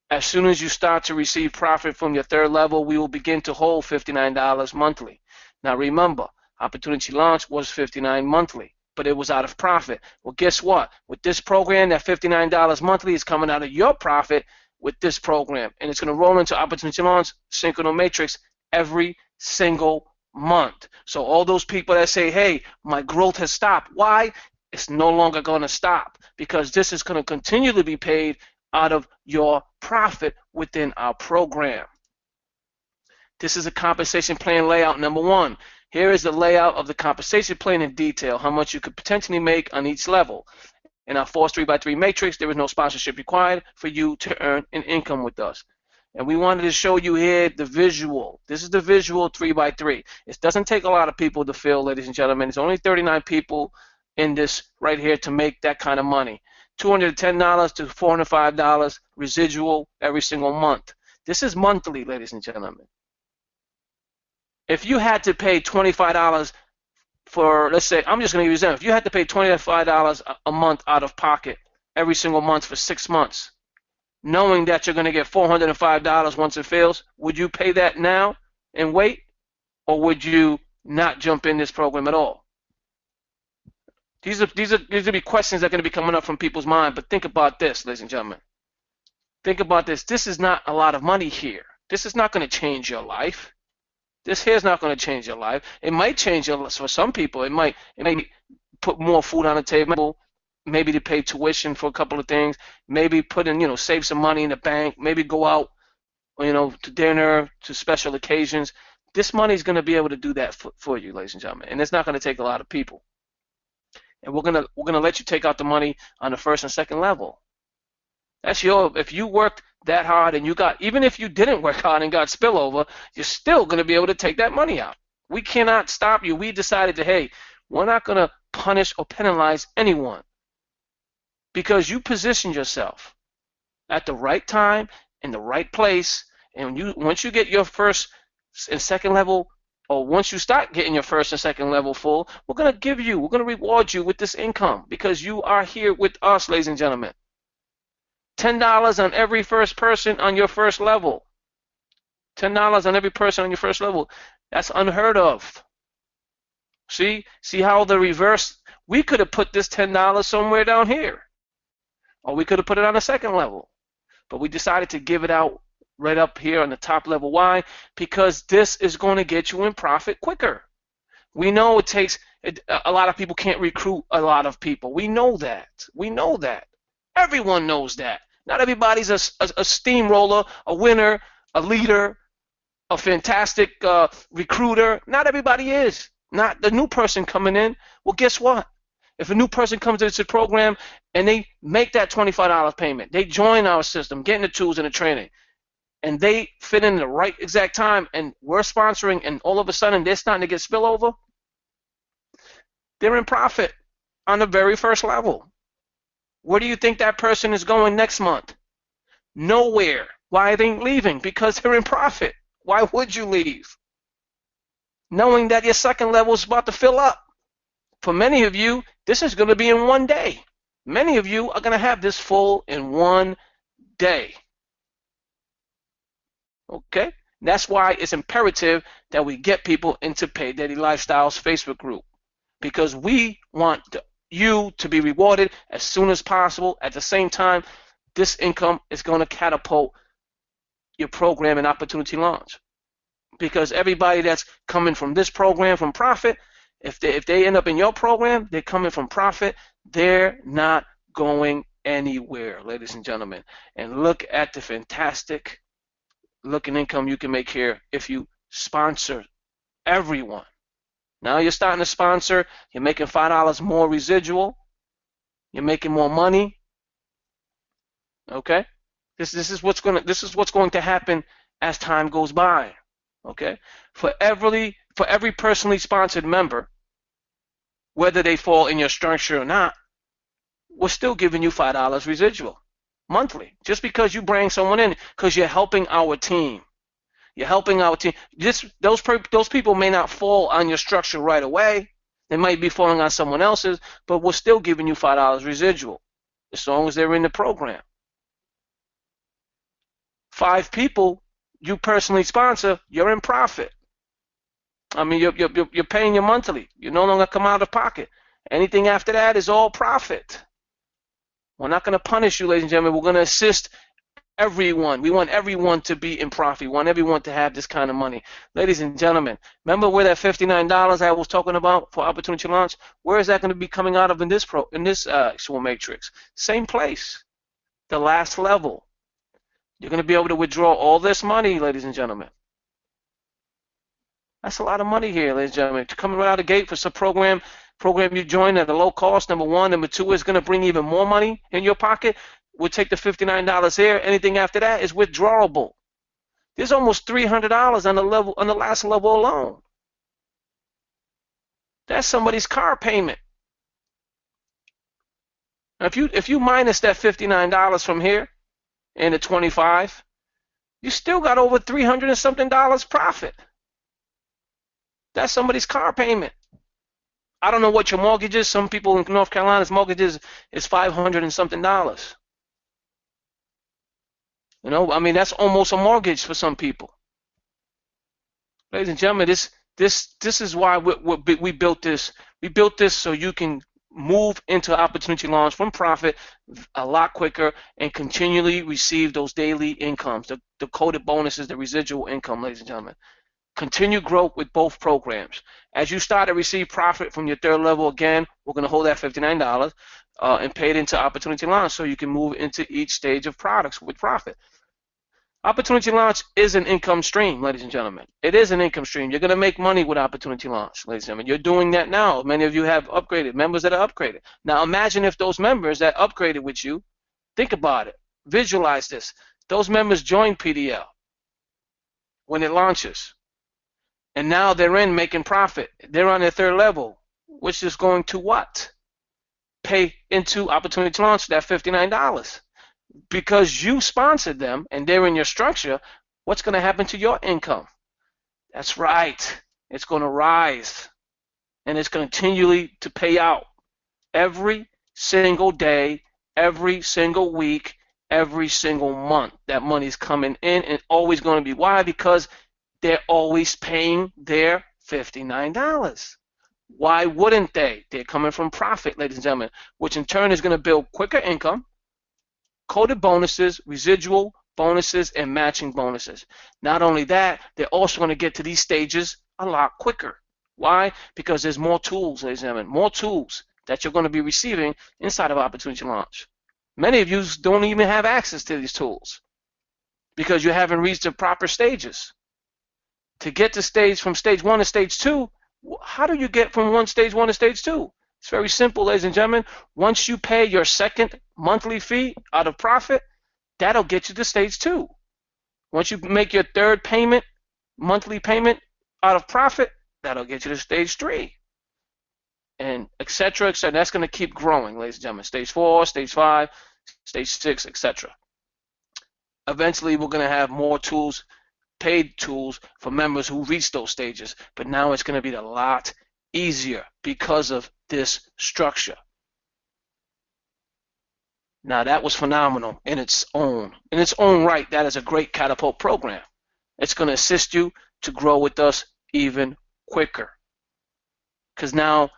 As soon as you start to receive profit from your third level, we will begin to hold $59 monthly. Now remember, Opportunity Launch was $59 monthly, but it was out of profit. Well, guess what? With this program, that $59 monthly is coming out of your profit with this program, and it's going to roll into Opportunity Launch Synchronous Matrix every single month. So all those people that say, hey, my growth has stopped, why? It's no longer going to stop, because this is going to continue to be paid out of your profit within our program. This is a compensation plan layout number 1. Here is the layout of the compensation plan in detail, how much you could potentially make on each level. In our Force 3x3 matrix, there is no sponsorship required for you to earn an income with us. And we wanted to show you here the visual. This is the visual 3x3. It doesn't take a lot of people to fill, ladies and gentlemen. It's only 39 people in this right here to make that kind of money. $210 to $405 residual every single month. This is monthly, ladies and gentlemen. If you had to pay $25 for, let's say, I'm just going to give you an example. If you had to pay $25 a month out of pocket every single month for 6 months, knowing that you're going to get $405 once it fails, would you pay that now and wait? Or would you not jump in this program at all? These will be questions that are going to be coming up from people's mind. But think about this, ladies and gentlemen. Think about this. This is not a lot of money here. This is not going to change your life. This here is not going to change your life. It might change your life for some people. It might put more food on the table. Maybe to pay tuition for a couple of things. Maybe put in, save some money in the bank. Maybe go out, to dinner, to special occasions. This money is going to be able to do that for you, ladies and gentlemen. And it's not going to take a lot of people. And we're gonna let you take out the money on the first and second level. That's if you worked that hard and even if you didn't work hard and got spillover, you're still gonna be able to take that money out. We cannot stop you. We decided hey, we're not gonna punish or penalize anyone because you positioned yourself at the right time in the right place, and once you get your first and second level, or once you start getting your first and second level full, we're going to reward you with this income because you are here with us, ladies and gentlemen. $10 on every first person on your first level. $10 on every person on your first level. That's unheard of. See how the reverse, we could have put this $10 somewhere down here. Or we could have put it on the second level. But we decided to give it out right up here on the top level. Why? Because this is going to get you in profit quicker. We know a lot of people can't recruit a lot of people. We know that. Everyone knows that. Not everybody's a steamroller, a winner, a leader, a fantastic recruiter. Not everybody is. Not the new person coming in. Well, guess what? If a new person comes into the program and they make that $25 payment, they join our system, getting the tools and the training, and they fit in the right exact time, and we're sponsoring, and all of a sudden they're starting to get spillover, they're in profit on the very first level. Where do you think that person is going next month? Nowhere. Why are they leaving? Because they're in profit. Why would you leave? Knowing that your second level is about to fill up. For many of you, this is going to be in one day. Many of you are going to have this full in one day. Okay? That's why it's imperative that we get people into Pay Daddy Lifestyles Facebook group, because we want you to be rewarded as soon as possible. At the same time, this income is going to catapult your program and opportunity launch, because everybody that's coming from this program from profit, if they end up in your program, they're coming from profit. They're not going anywhere, ladies and gentlemen. And look at the fantastic looking income you can make here if you sponsor everyone. Now you're starting to sponsor, you're making $5 more residual, you're making more money. Okay? This is what's going to happen as time goes by. Okay? For every personally sponsored member, whether they fall in your structure or not, we're still giving you $5 residual monthly, just because you bring someone in, because you're helping our team. You're helping our team. Those people may not fall on your structure right away. They might be falling on someone else's, but we're still giving you $5 residual as long as they're in the program. 5 people you personally sponsor, you're in profit. I mean, you're paying your monthly. You no longer come out of pocket. Anything after that is all profit. We're not going to punish you, ladies and gentlemen. We're going to assist everyone. We want everyone to be in profit. We want everyone to have this kind of money. Ladies and gentlemen, remember where that $59 I was talking about for opportunity launch? Where is that going to be coming out of in this actual matrix? Same place, the last level. You're going to be able to withdraw all this money, ladies and gentlemen. That's a lot of money here, ladies and gentlemen. Coming right out of the gate for some program you join at a low cost, number one. Number two, is going to bring even more money in your pocket. We'll take the $59 here. Anything after that is withdrawable. There's almost $300 on the last level alone. That's somebody's car payment. Now, if you minus that $59 from here and the 25, you still got over $300 and something profit. That's somebody's car payment. I don't know what your mortgage is. Some people in North Carolina's mortgage is $500 and something. You know, I mean, that's almost a mortgage for some people. Ladies and gentlemen, This is why we built this. We built this so you can move into opportunity launch from profit a lot quicker and continually receive those daily incomes, the coded bonuses, the residual income, ladies and gentlemen. Continue growth with both programs. As you start to receive profit from your third level, again, we're going to hold that $59 and pay it into opportunity launch so you can move into each stage of products with profit. Opportunity launch is an income stream, ladies and gentlemen. It is an income stream. You're going to make money with opportunity launch, ladies and gentlemen. You're doing that now. Many of you have upgraded, members that are upgraded. Now imagine if those members that upgraded with you, think about it, visualize this. Those members join PDL when it launches. And now they're in making profit. They're on their third level, which is going to what? Pay into opportunity launch that $59. Because you sponsored them and they're in your structure, what's going to happen to your income? That's right. It's going to rise. And it's going to continually to pay out every single day, every single week, every single month. That money's coming in and always going to be. Why? Because they're always paying their $59. Why wouldn't they? They're coming from profit, ladies and gentlemen, which in turn is going to build quicker income, coded bonuses, residual bonuses, and matching bonuses. Not only that, they're also going to get to these stages a lot quicker. Why? Because there's more tools, ladies and gentlemen, more tools that you're going to be receiving inside of Opportunity Launch. Many of you don't even have access to these tools because you haven't reached the proper stages. To get to from stage 1 to stage 2, how do you get from stage 1 to stage 2? It's very simple, ladies and gentlemen. Once you pay your second monthly fee out of profit, that'll get you to stage 2. Once you make your third payment, monthly payment out of profit, that'll get you to stage 3. And et cetera, et cetera. That's going to keep growing, ladies and gentlemen. Stage 4, stage 5, stage 6, etc. Eventually, we're going to have more tools, paid tools for members who reach those stages, but now it's going to be a lot easier because of this structure. Now that was phenomenal in its own right. That is a great catapult program. It's going to assist you to grow with us even quicker because now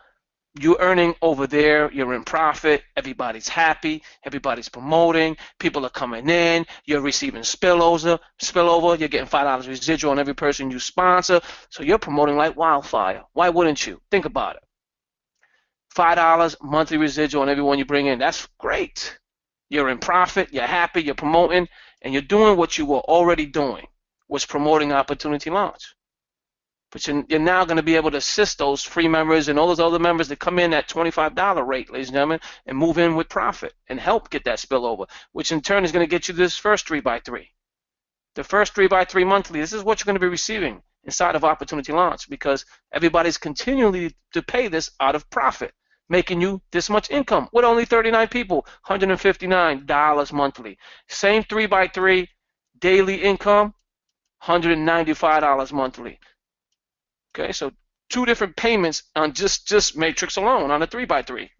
you're earning over there, you're in profit, everybody's happy, everybody's promoting, people are coming in, you're receiving spillover, you're getting $5 residual on every person you sponsor, so you're promoting like wildfire. Why wouldn't you? Think about it. $5 monthly residual on everyone you bring in, that's great. You're in profit, you're happy, you're promoting, and you're doing what you were already doing, was promoting Opportunity Launch. But you're now going to be able to assist those free members and all those other members that come in at $25 rate, ladies and gentlemen, and move in with profit and help get that spillover, which in turn is going to get you this first 3x3. The first 3x3 monthly, this is what you're going to be receiving inside of Opportunity Launch because everybody's continually to pay this out of profit, making you this much income with only 39 people, $159 monthly. Same 3x3 daily income, $195 monthly. Okay, so 2 different payments on just Matrix alone on a 3x3.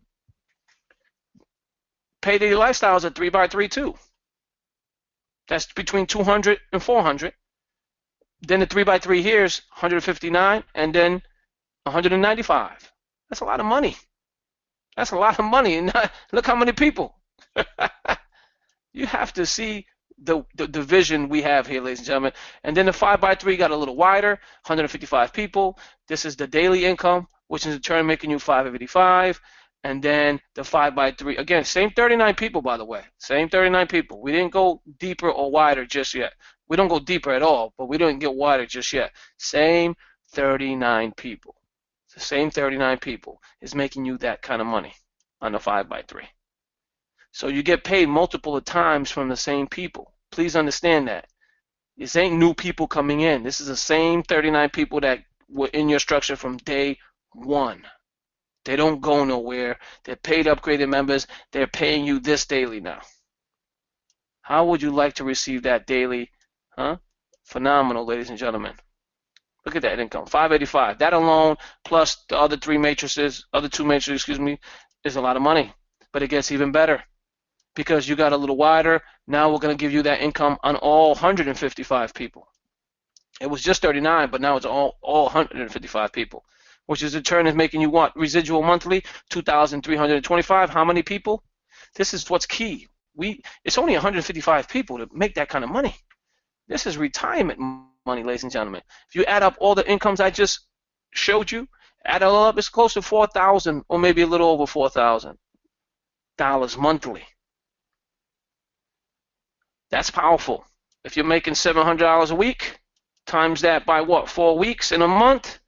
Pay Daily Lifestyle is a 3x3 too. That's between 200 and 400. Then the 3x3 here is 159 and then 195. That's a lot of money. That's a lot of money. And look how many people. You have to see the vision we have here, ladies and gentlemen. And then the 5x3 got a little wider, 155 people. This is the daily income, which is in turn making you 585. And then the 5x3, again, same 39 people, by the way. Same 39 people. We didn't go deeper or wider just yet. We don't go deeper at all, but we didn't get wider just yet. Same 39 people. The same 39 people is making you that kind of money on the 5x3. So you get paid multiple times from the same people. Please understand that. This ain't new people coming in. This is the same 39 people that were in your structure from day one. They don't go nowhere. They're paid upgraded members. They're paying you this daily now. How would you like to receive that daily? Huh? Phenomenal, ladies and gentlemen. Look at that income, 585. That alone, plus the other 2 matrices, is a lot of money. But it gets even better because you got a little wider. Now we're going to give you that income on all 155 people. It was just 39, but now it's all 155 people, which is in turn is making you what? Residual monthly, 2,325. How many people? This is what's key. It's only 155 people to make that kind of money. This is retirement money, ladies and gentlemen. If you add up all the incomes I just showed you, add it all up, it's close to $4,000 or maybe a little over $4,000 monthly. That's powerful. If you're making $700 a week, times that by what? 4 weeks in a month?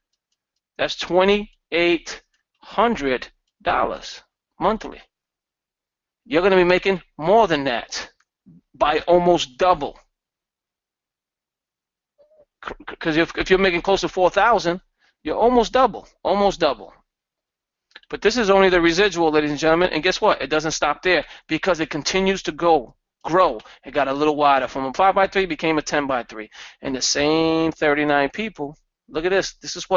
That's $2,800 monthly. You're going to be making more than that by almost double. Because if you're making close to 4,000, you're almost double, almost double. But this is only the residual, ladies and gentlemen, and guess what? It doesn't stop there because it continues to grow. It got a little wider. From a 5x3 became a 10x3, and the same 39 people. Look at this. This is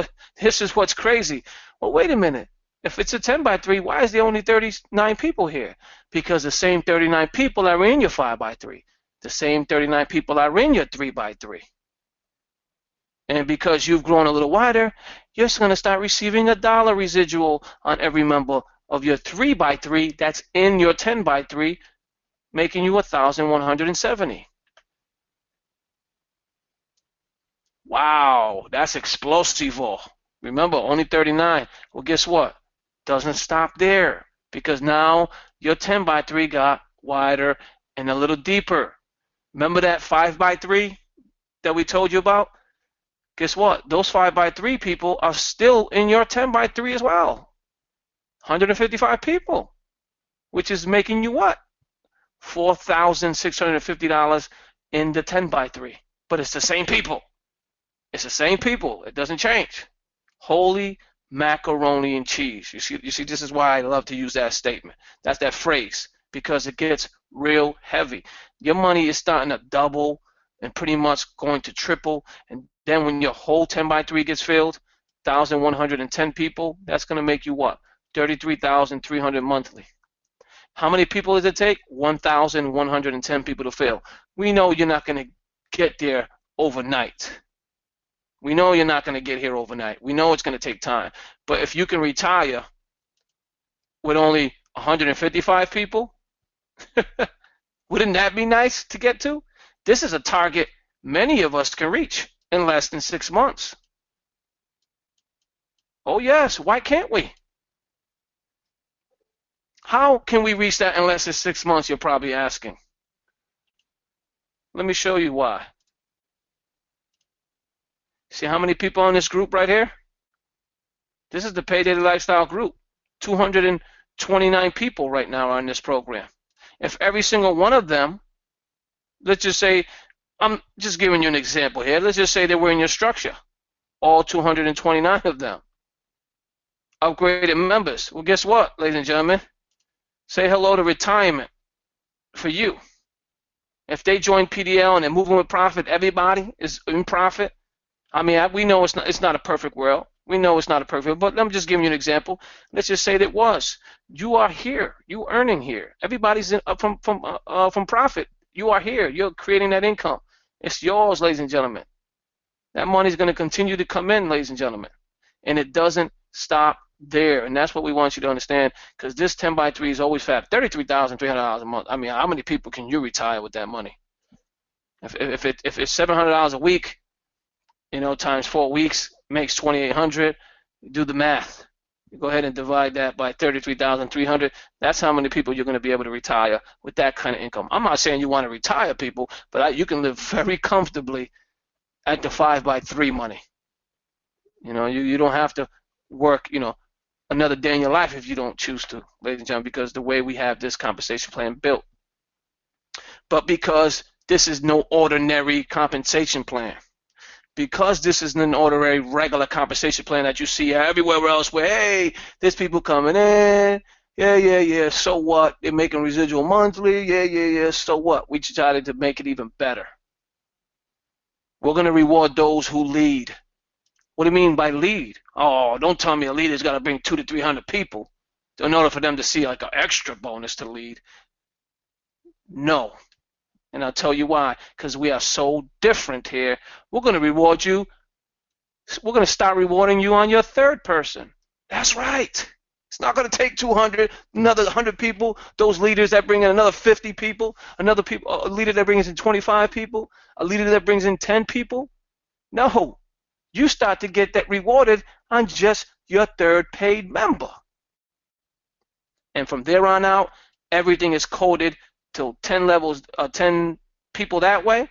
what's crazy. Well, wait a minute. If it's a 10x3, why is there only 39 people here? Because the same 39 people are in your 5x3. The same 39 people are in your 3x3. And because you've grown a little wider, you're going to start receiving $1 residual on every member of your 3x3 that's in your 10x3, making you 1,170. Wow, that's explosivo. Remember, only 39. Well, guess what? Doesn't stop there, because now your 10x3 got wider and a little deeper. Remember that 5x3 that we told you about? Guess what? Those 5x3 people are still in your 10x3 as well. 155 people, which is making you what? $4,650 in the 10x3. But it's the same people. It's the same people. It doesn't change. Holy macaroni and cheese. You see, this is why I love to use that statement. That's that phrase, because it gets real heavy. Your money is starting to double and pretty much going to triple. And then when your whole 10x3 gets filled, 1,110 people, that's going to make you what? 33,300 monthly. How many people does it take? 1,110 people to fill. We know you're not going to get there overnight. We know you're not going to get here overnight. We know it's going to take time. But if you can retire with only 155 people, wouldn't that be nice to get to? This is a target many of us can reach in less than 6 months. Oh yes, why can't we? How can we reach that in less than 6 months, you're probably asking. Let me show you why. See how many people in this group right here? This is the Pay Daily Lifestyle group. 229 people right now are in this program. If every single one of them, let's just say, I'm just giving you an example here. Let's just say they were in your structure, all 229 of them. Upgraded members. Well, guess what, ladies and gentlemen? Say hello to retirement for you. If they join PDL and they're moving with profit, everybody is in profit. I mean, we know it's not a perfect world. We know it's not a perfect, but I'm just giving you an example. Let's just say that it was. You are here. You earning here. Everybody's from profit. You are here. You're creating that income. It's yours, ladies and gentlemen. That money is going to continue to come in, ladies and gentlemen, and it doesn't stop there. And that's what we want you to understand, because this 10x3 is always fat. $33,300 a month. I mean, how many people can you retire with that money? If it's $700 a week, you know, times 4 weeks makes $2,800. Do the math. You go ahead and divide that by 33,300. That's how many people you're going to be able to retire with that kind of income. I'm not saying you want to retire people, but you can live very comfortably at the 5x3 money. You know, you don't have to work, you know, another day in your life if you don't choose to, ladies and gentlemen, because the way we have this compensation plan built. But because this is no ordinary compensation plan, because this isn't an ordinary regular compensation plan that you see everywhere else where, hey, there's people coming in, yeah, so what? They're making residual monthly, yeah, so what? We decided to make it even better. We're going to reward those who lead. What do you mean by lead? Oh, don't tell me a leader's got to bring 200 to 300 people in order for them to see like an extra bonus to lead. No. And I'll tell you why. Because we are so different here. We're going to reward you. We're going to start rewarding you on your third person. That's right. It's not going to take 200, another 100 people, those leaders that bring in another 50 people, a leader that brings in 25 people, a leader that brings in 10 people. No. You start to get that rewarded on just your third paid member. And from there on out, everything is coded till 10 levels, 10 people that way,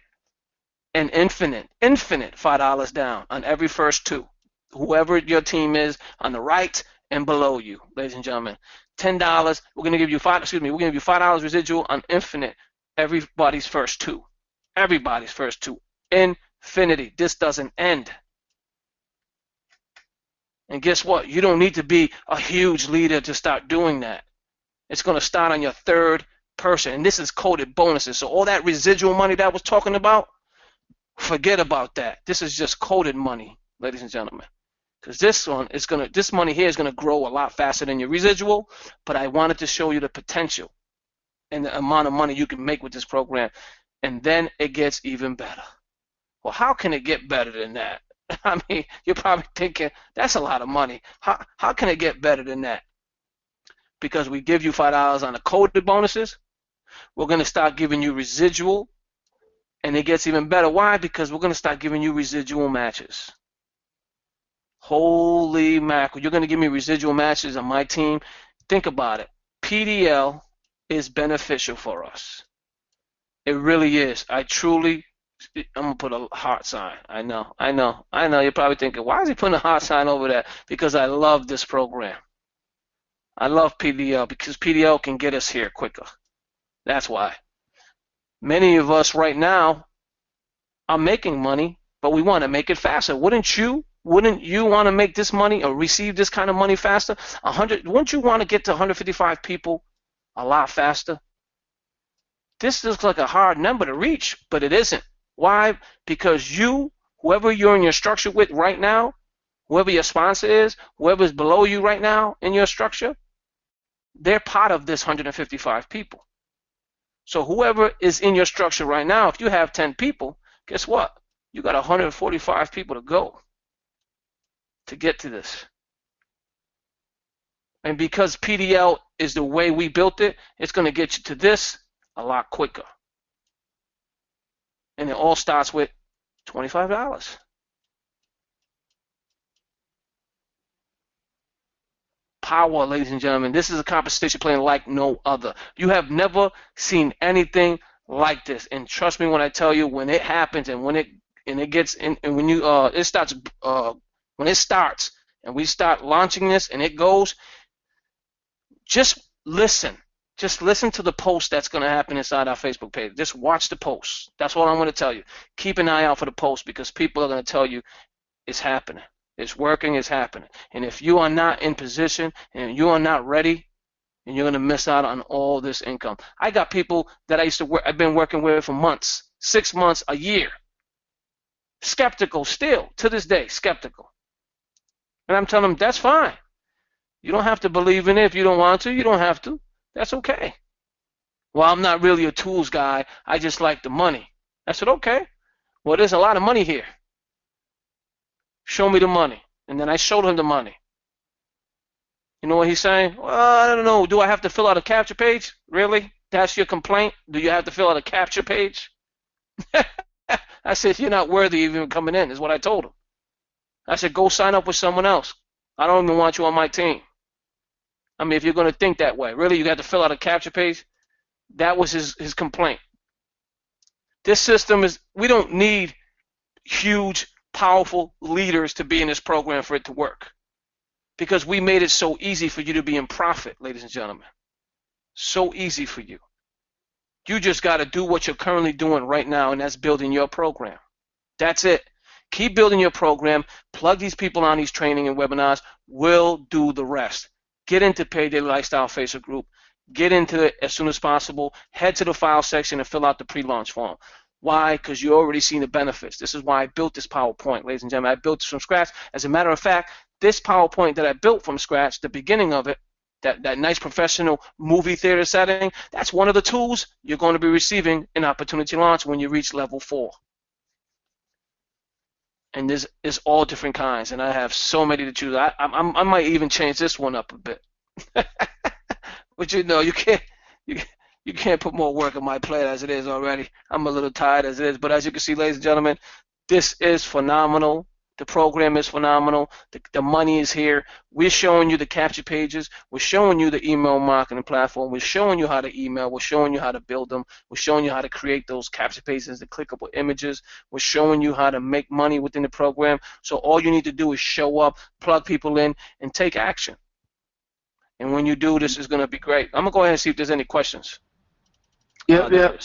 and infinite $5 down on every first two. Whoever your team is on the right and below you, ladies and gentlemen. $10, we're going to give you $5 residual on infinite, everybody's first two. Everybody's first two. Infinity. This doesn't end. And guess what? You don't need to be a huge leader to start doing that. It's going to start on your third person. And this is coded bonuses. So all that residual money that I was talking about, forget about that. This is just coded money, ladies and gentlemen. Because this money here is going to grow a lot faster than your residual, but I wanted to show you the potential and the amount of money you can make with this program. And then it gets even better. Well, how can it get better than that? I mean, you're probably thinking, that's a lot of money. How can it get better than that? Because we give you $5 on the coded bonuses. We're going to start giving you residual, and it gets even better. Why? Because we're going to start giving you residual matches. Holy mackerel. You're going to give me residual matches on my team. Think about it. PDL is beneficial for us. It really is. I'm going to put a heart sign. I know. You're probably thinking, why is he putting a heart sign over there? Because I love this program. I love PDL because PDL can get us here quicker. That's why. Many of us right now are making money, but we want to make it faster. Wouldn't you want to make this money or receive this kind of money faster? Wouldn't you want to get to 155 people a lot faster? This looks like a hard number to reach, but it isn't. Why? Because whoever you're in your structure with right now, whoever your sponsor is, whoever's below you right now in your structure, they're part of this 155 people. So whoever is in your structure right now, if you have 10 people, guess what? You got 145 people to go to get to this. And because PDL is the way we built it, it's going to get you to this a lot quicker. And it all starts with $25. Power, ladies and gentlemen. This is a compensation plan like no other. You have never seen anything like this. And trust me when I tell you, when it happens and when it starts and we start launching this and it goes, just listen. Just listen to the post that's going to happen inside our Facebook page. Just watch the posts. That's what I'm going to tell you. Keep an eye out for the post because people are going to tell you it's happening. It's working. It's happening. And if you are not in position and you are not ready, then you're going to miss out on all this income. I got people that I've been working with for months, 6 months, a year. Skeptical still, to this day, skeptical. And I'm telling them, that's fine. You don't have to believe in it if you don't want to. You don't have to. That's okay. Well, I'm not really a tools guy. I just like the money. I said, okay. Well, there's a lot of money here. Show me the money. And then I showed him the money. You know what he's saying? Well, I don't know. Do I have to fill out a capture page? Really? That's your complaint? Do you have to fill out a capture page? I said, you're not worthy of even coming in, is what I told him. I said, go sign up with someone else. I don't even want you on my team. I mean, if you're going to think that way, really, you got to fill out a capture page? That was his complaint. This system we don't need huge, powerful leaders to be in this program for it to work. Because we made it so easy for you to be in profit, ladies and gentlemen. So easy for you. You just got to do what you're currently doing right now, and that's building your program. That's it. Keep building your program. Plug these people on these training and webinars. We'll do the rest. Get into Pay Daily Lifestyle Facebook group. Get into it as soon as possible. Head to the file section and fill out the pre-launch form. Why? Because you already seen the benefits. This is why I built this PowerPoint, ladies and gentlemen. I built this from scratch. As a matter of fact, this PowerPoint that I built from scratch, the beginning of it, that nice professional movie theater setting, that's one of the tools you're going to be receiving in Opportunity Launch when you reach level 4. And there's all different kinds, and I have so many to choose. I might even change this one up a bit. But you can't put more work on my plate as it is already. I'm a little tired as it is. But as you can see, ladies and gentlemen, this is phenomenal. The program is phenomenal. The money is here. We're showing you the capture pages. We're showing you the email marketing platform. We're showing you how to email. We're showing you how to build them. We're showing you how to create those capture pages, the clickable images. We're showing you how to make money within the program. So all you need to do is show up, plug people in, and take action. And when you do, this is going to be great. I'm going to go ahead and see if there's any questions. Yep.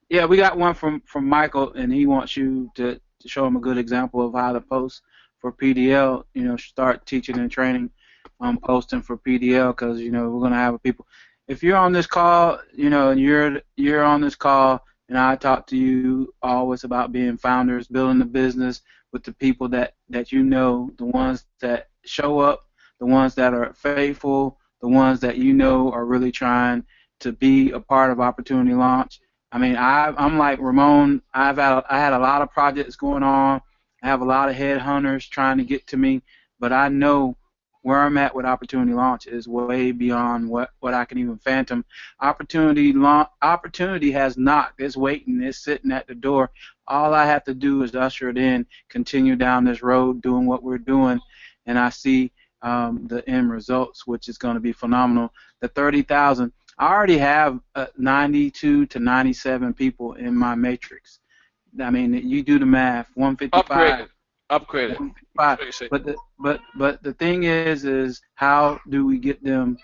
Yeah, we got one from Michael, and he wants you to show him a good example of how to post for PDL. Start teaching and training on posting for PDL, because we're going to have people. If you're on this call, and you're on this call, and I talk to you always about being founders, building the business with the people that the ones that show up, the ones that are faithful, the ones that are really trying to be a part of Opportunity Launch. I mean, I'm like Ramon. I had a lot of projects going on. I have a lot of headhunters trying to get to me, but I know where I'm at with Opportunity Launch is way beyond what I can even fathom. Opportunity has knocked. It's waiting. It's sitting at the door. All I have to do is usher it in, continue down this road, doing what we're doing, and I see the end results, which is going to be phenomenal. The 30,000. I already have 92 to 97 people in my matrix. I mean, you do the math. 155. Upgraded. 155. But the thing is how do we get them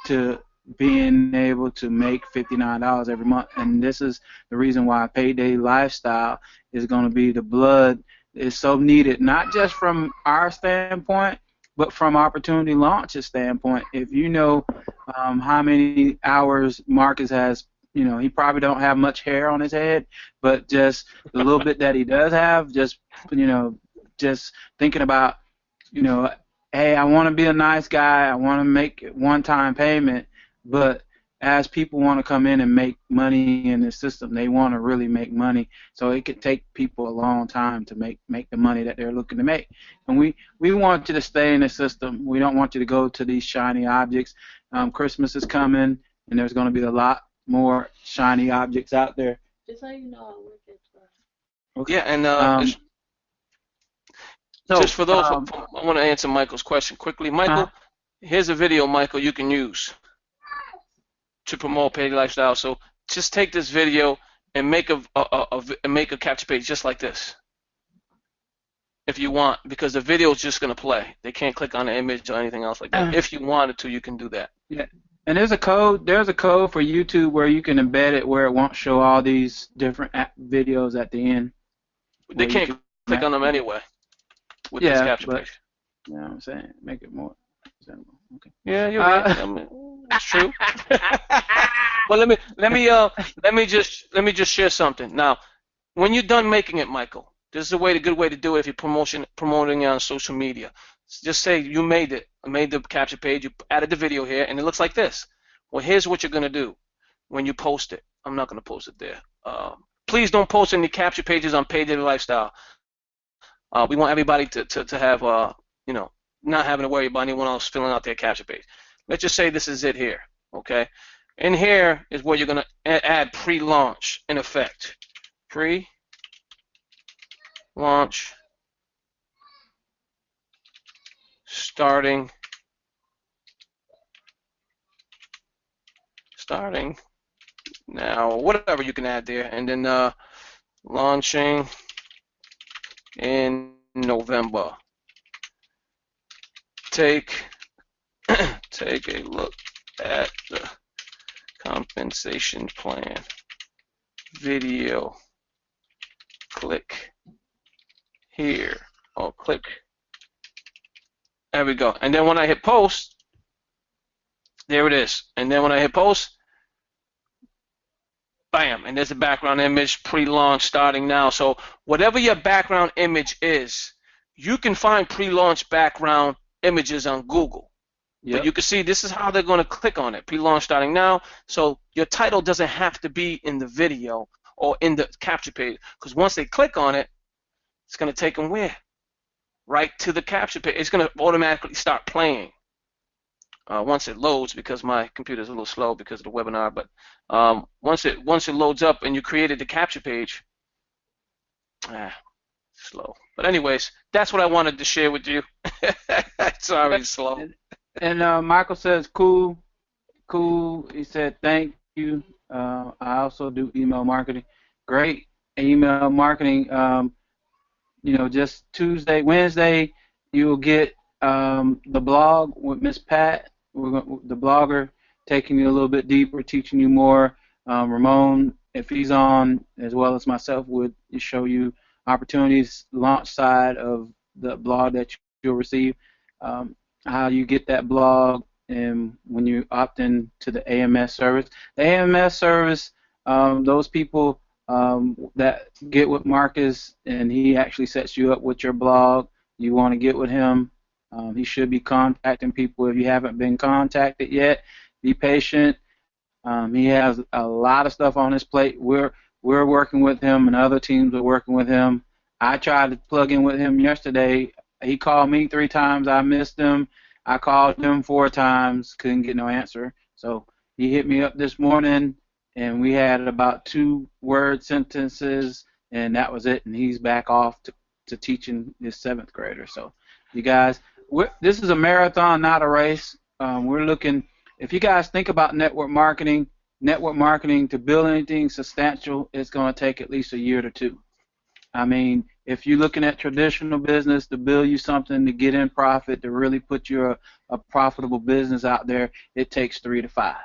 to being able to make $59 every month? And this is the reason why Payday Lifestyle is going to be the blood is so needed, not just from our standpoint, but from Opportunity Launch's standpoint. If you know how many hours Marcus has, he probably don't have much hair on his head, but just the little bit that he does have, just thinking about, hey, I want to be a nice guy, I want to make one-time payment, but as people want to come in and make money in the system, they want to really make money. So it could take people a long time to make the money that they're looking to make. And we want you to stay in the system. We don't want you to go to these shiny objects. Christmas is coming, and there's going to be a lot more shiny objects out there. Just so you know, I work at Okay. Yeah, and just for those, I want to answer Michael's question quickly. Michael, here's a video, Michael, you can use to promote Payday Lifestyle. So just take this video and make a capture page just like this, if you want, because the video is just going to play. They can't click on the image or anything else like that. If you wanted to, you can do that. Yeah, and there's a code for YouTube where you can embed it where it won't show all these different videos at the end. They can't click on them anyway with this capture page. You know what I'm saying? Make it more presentable. Okay. Yeah, you're right. I mean, it's true. Well, let me just share something. Now, when you're done making it, Michael, this is a good way to do it if you're promoting it on social media. Just say you made the capture page, you added the video here, and it looks like this. Well, here's what you're gonna do when you post it. I'm not gonna post it there. Please don't post any capture pages on Payday Lifestyle. We want everybody to have not having to worry about anyone else filling out their capture page. Let's just say this is it here, okay? And here is where you're going to add pre-launch in effect. Pre-launch starting now, whatever you can add there, and then launching in November. Take a look at the compensation plan video. Click here. Oh, click. There we go. And then when I hit post, there it is. And then when I hit post, bam, and there's a background image, pre-launch starting now. So whatever your background image is, you can find pre-launch background images on Google. But you can see this is how they're going to click on it. Pre-launch starting now. So your title doesn't have to be in the video or in the capture page, because once they click on it, it's going to take them where? Right to the capture page. It's going to automatically start playing once it loads, because my computer is a little slow because of the webinar. But once it loads up and you created the capture page, slow. But anyways, that's what I wanted to share with you. Sorry, slow. And Michael says, cool. He said, thank you. I also do email marketing. Great email marketing. Just Wednesday, you'll get the blog with Miss Pat, the blogger, taking you a little bit deeper, teaching you more. Ramon, if he's on, as well as myself, would show you opportunities, launch side of the blog that you'll receive, how you get that blog, and when you opt in to the AMS service. The AMS service, those people that get with Marcus, and he actually sets you up with your blog. You want to get with him. He should be contacting people. If you haven't been contacted yet, be patient. He has a lot of stuff on his plate. We're working with him, and other teams are working with him. I tried to plug in with him yesterday. He called me 3 times. I missed him. I called him 4 times. Couldn't get no answer. So he hit me up this morning, and we had about 2-word sentences, and that was it. And he's back off to teaching his 7th grader. So you guys, this is a marathon, not a race. We're looking. If you guys think about network marketing to build anything substantial, it's going to take at least a year to 2. I mean, if you're looking at traditional business to build you something to get in profit, to really put you a profitable business out there, it takes 3 to 5.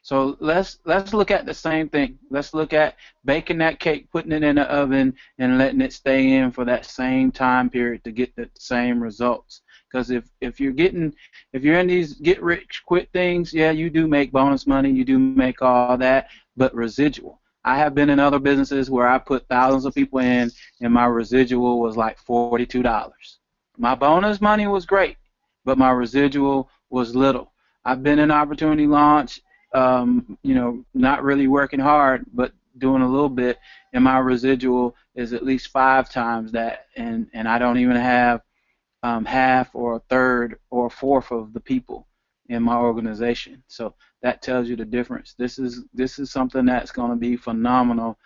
So let's look at the same thing. Let's look at baking that cake, putting it in the oven, and letting it stay in for that same time period to get the same results. Because if you're in these get rich quick things, yeah, you do make bonus money, you do make all that, but residual. I have been in other businesses where I put thousands of people in, and my residual was like $42. My bonus money was great, but my residual was little. I've been in opportunity launch, not really working hard, but doing a little bit, and my residual is at least 5 times that, and I don't even have half or a third or a fourth of the people in my organization. So that tells you the difference. This is something that's going to be phenomenal.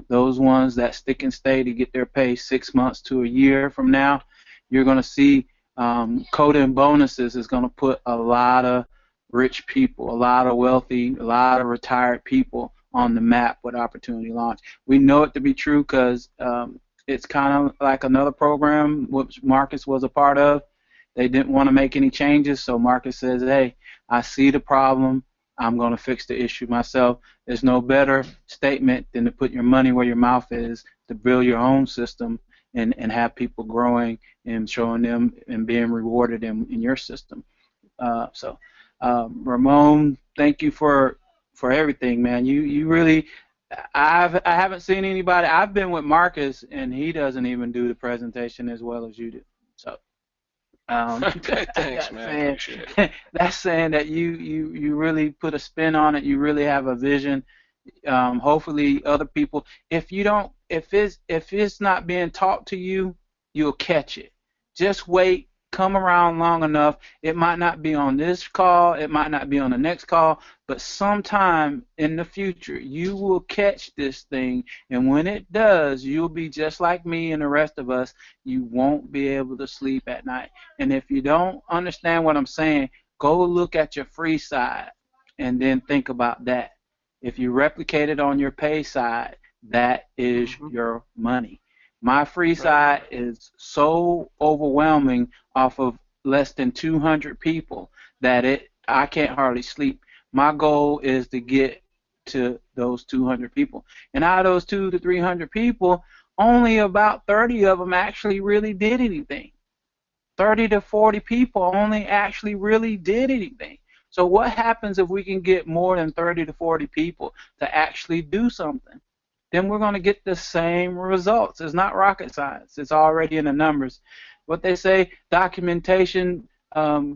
Those ones that stick and stay to get their pay 6 months to a year from now, you're going to see Coda and Bonuses is going to put a lot of rich people, a lot of wealthy, a lot of retired people on the map with Opportunity Launch. We know it to be true because it's kind of like another program which Marcus was a part of. They didn't want to make any changes, so Marcus says, hey, I see the problem. I'm going to fix the issue myself. There's no better statement than to put your money where your mouth is, to build your own system and have people growing and showing them and being rewarded in your system. Ramon, thank you for everything, man. You really, I haven't seen anybody. I've been with Marcus, and he doesn't even do the presentation as well as you do. So. Thanks, man. Appreciate it. That's saying that you really put a spin on it. You really have a vision. Hopefully, other people. If it's not being taught to you, you'll catch it. Just wait. Come around long enough. It might not be on this call. It might not be on the next call. But sometime in the future, you will catch this thing. And when it does, you'll be just like me and the rest of us. You won't be able to sleep at night. And if you don't understand what I'm saying, go look at your free side and then think about that. If you replicate it on your pay side, that is your money. My free side is so overwhelming off of less than 200 people that I can't hardly sleep. My goal is to get to those 200 people. And out of those 200 to 300 people, only about 30 of them actually really did anything. 30 to 40 people only actually really did anything. So what happens if we can get more than 30 to 40 people to actually do something? Then we're going to get the same results. It's not rocket science. It's already in the numbers. What they say, documentation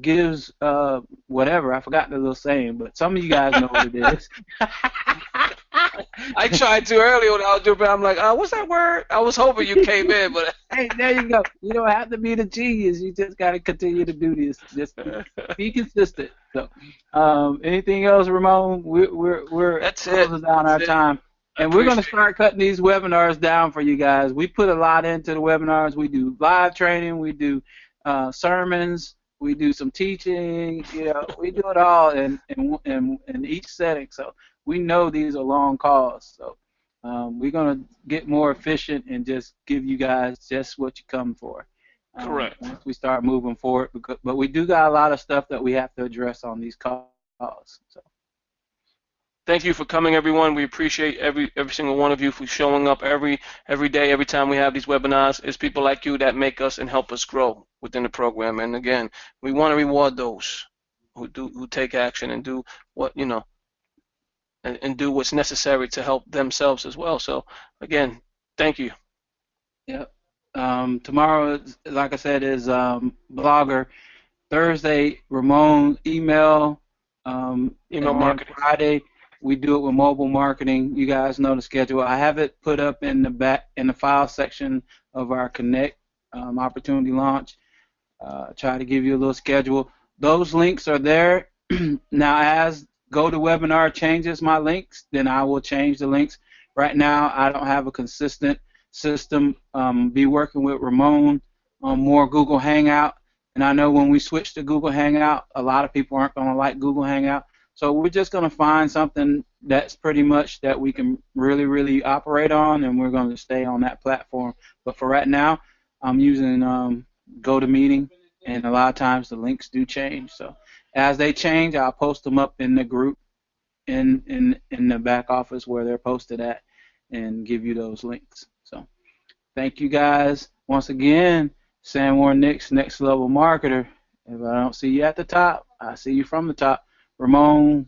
gives whatever. I forgot the little saying, but some of you guys know what it is. I tried to earlier when I was doing, but I'm like, what's that word? I was hoping you came in, but Hey, there you go. You don't have to be the genius. You just got to continue to do this. Just be consistent. So, anything else, Ramon? We're that's it. closing down our time, and we're going to start cutting these webinars down for you guys. We put a lot into the webinars. We do live training. We do sermons. We do some teaching. You know, we do it all in each setting. So we know these are long calls. So. We're going to get more efficient and just give you guys just what you come for. Correct. Once we start moving forward, but we do got a lot of stuff that we have to address on these calls. So. Thank you for coming, everyone. We appreciate every single one of you for showing up every day, every time we have these webinars. It's people like you that make us and help us grow within the program. And again, we want to reward those who take action and do what and do what's necessary to help themselves as well. So again, thank you. Yep. Tomorrow, like I said, is Blogger. Thursday, Ramon email marketing. Friday, we do it with mobile marketing. You guys know the schedule. I have it put up in the file section of our Connect opportunity launch. Try to give you a little schedule. Those links are there. Now, as GoToWebinar changes my links, then I will change the links. Right now, I don't have a consistent system. Be working with Ramon on more Google Hangout. And I know when we switch to Google Hangout, a lot of people aren't going to like Google Hangout. So we're just going to find something that's pretty much that we can really, really operate on, and we're going to stay on that platform. But for right now, I'm using GoToMeeting, and a lot of times the links do change. So as they change, I'll post them up in the group in the back office where they're posted at and give you those links. So thank you guys once again. Sam Warren Nix, Next Level Marketer. If I don't see you at the top, I see you from the top. Ramon,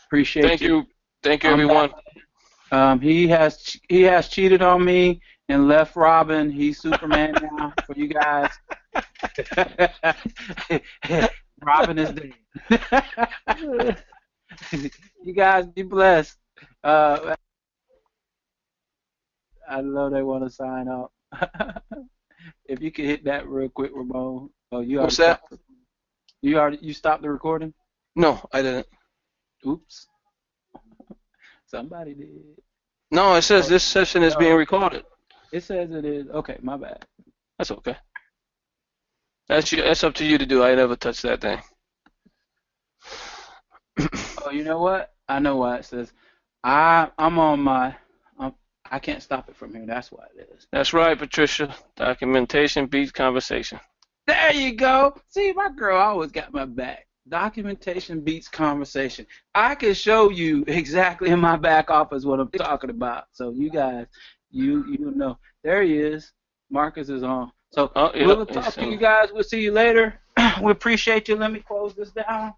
appreciate you. Thank you, everyone. He has cheated on me and left Robin. He's Superman now for you guys. Robin is dead. You guys be blessed. I know they want to sign up. If you could hit that real quick, Ramon. Oh, you What's that? You stopped the recording? No, I didn't. Oops. Somebody did. No, it says this session is being recorded. It says it is. Okay, my bad. That's okay. That's up to you to do. I never touched that thing. Oh, you know what? I know why it says. I'm on my. I can't stop it from here. That's why it is. That's right, Patricia. Documentation beats conversation. There you go. See, my girl always got my back. Documentation beats conversation. I can show you exactly in my back office what I'm talking about. So you guys, you know. There he is. Marcus is on. So we'll talk to you guys. We'll see you later. We appreciate you. Let me close this down.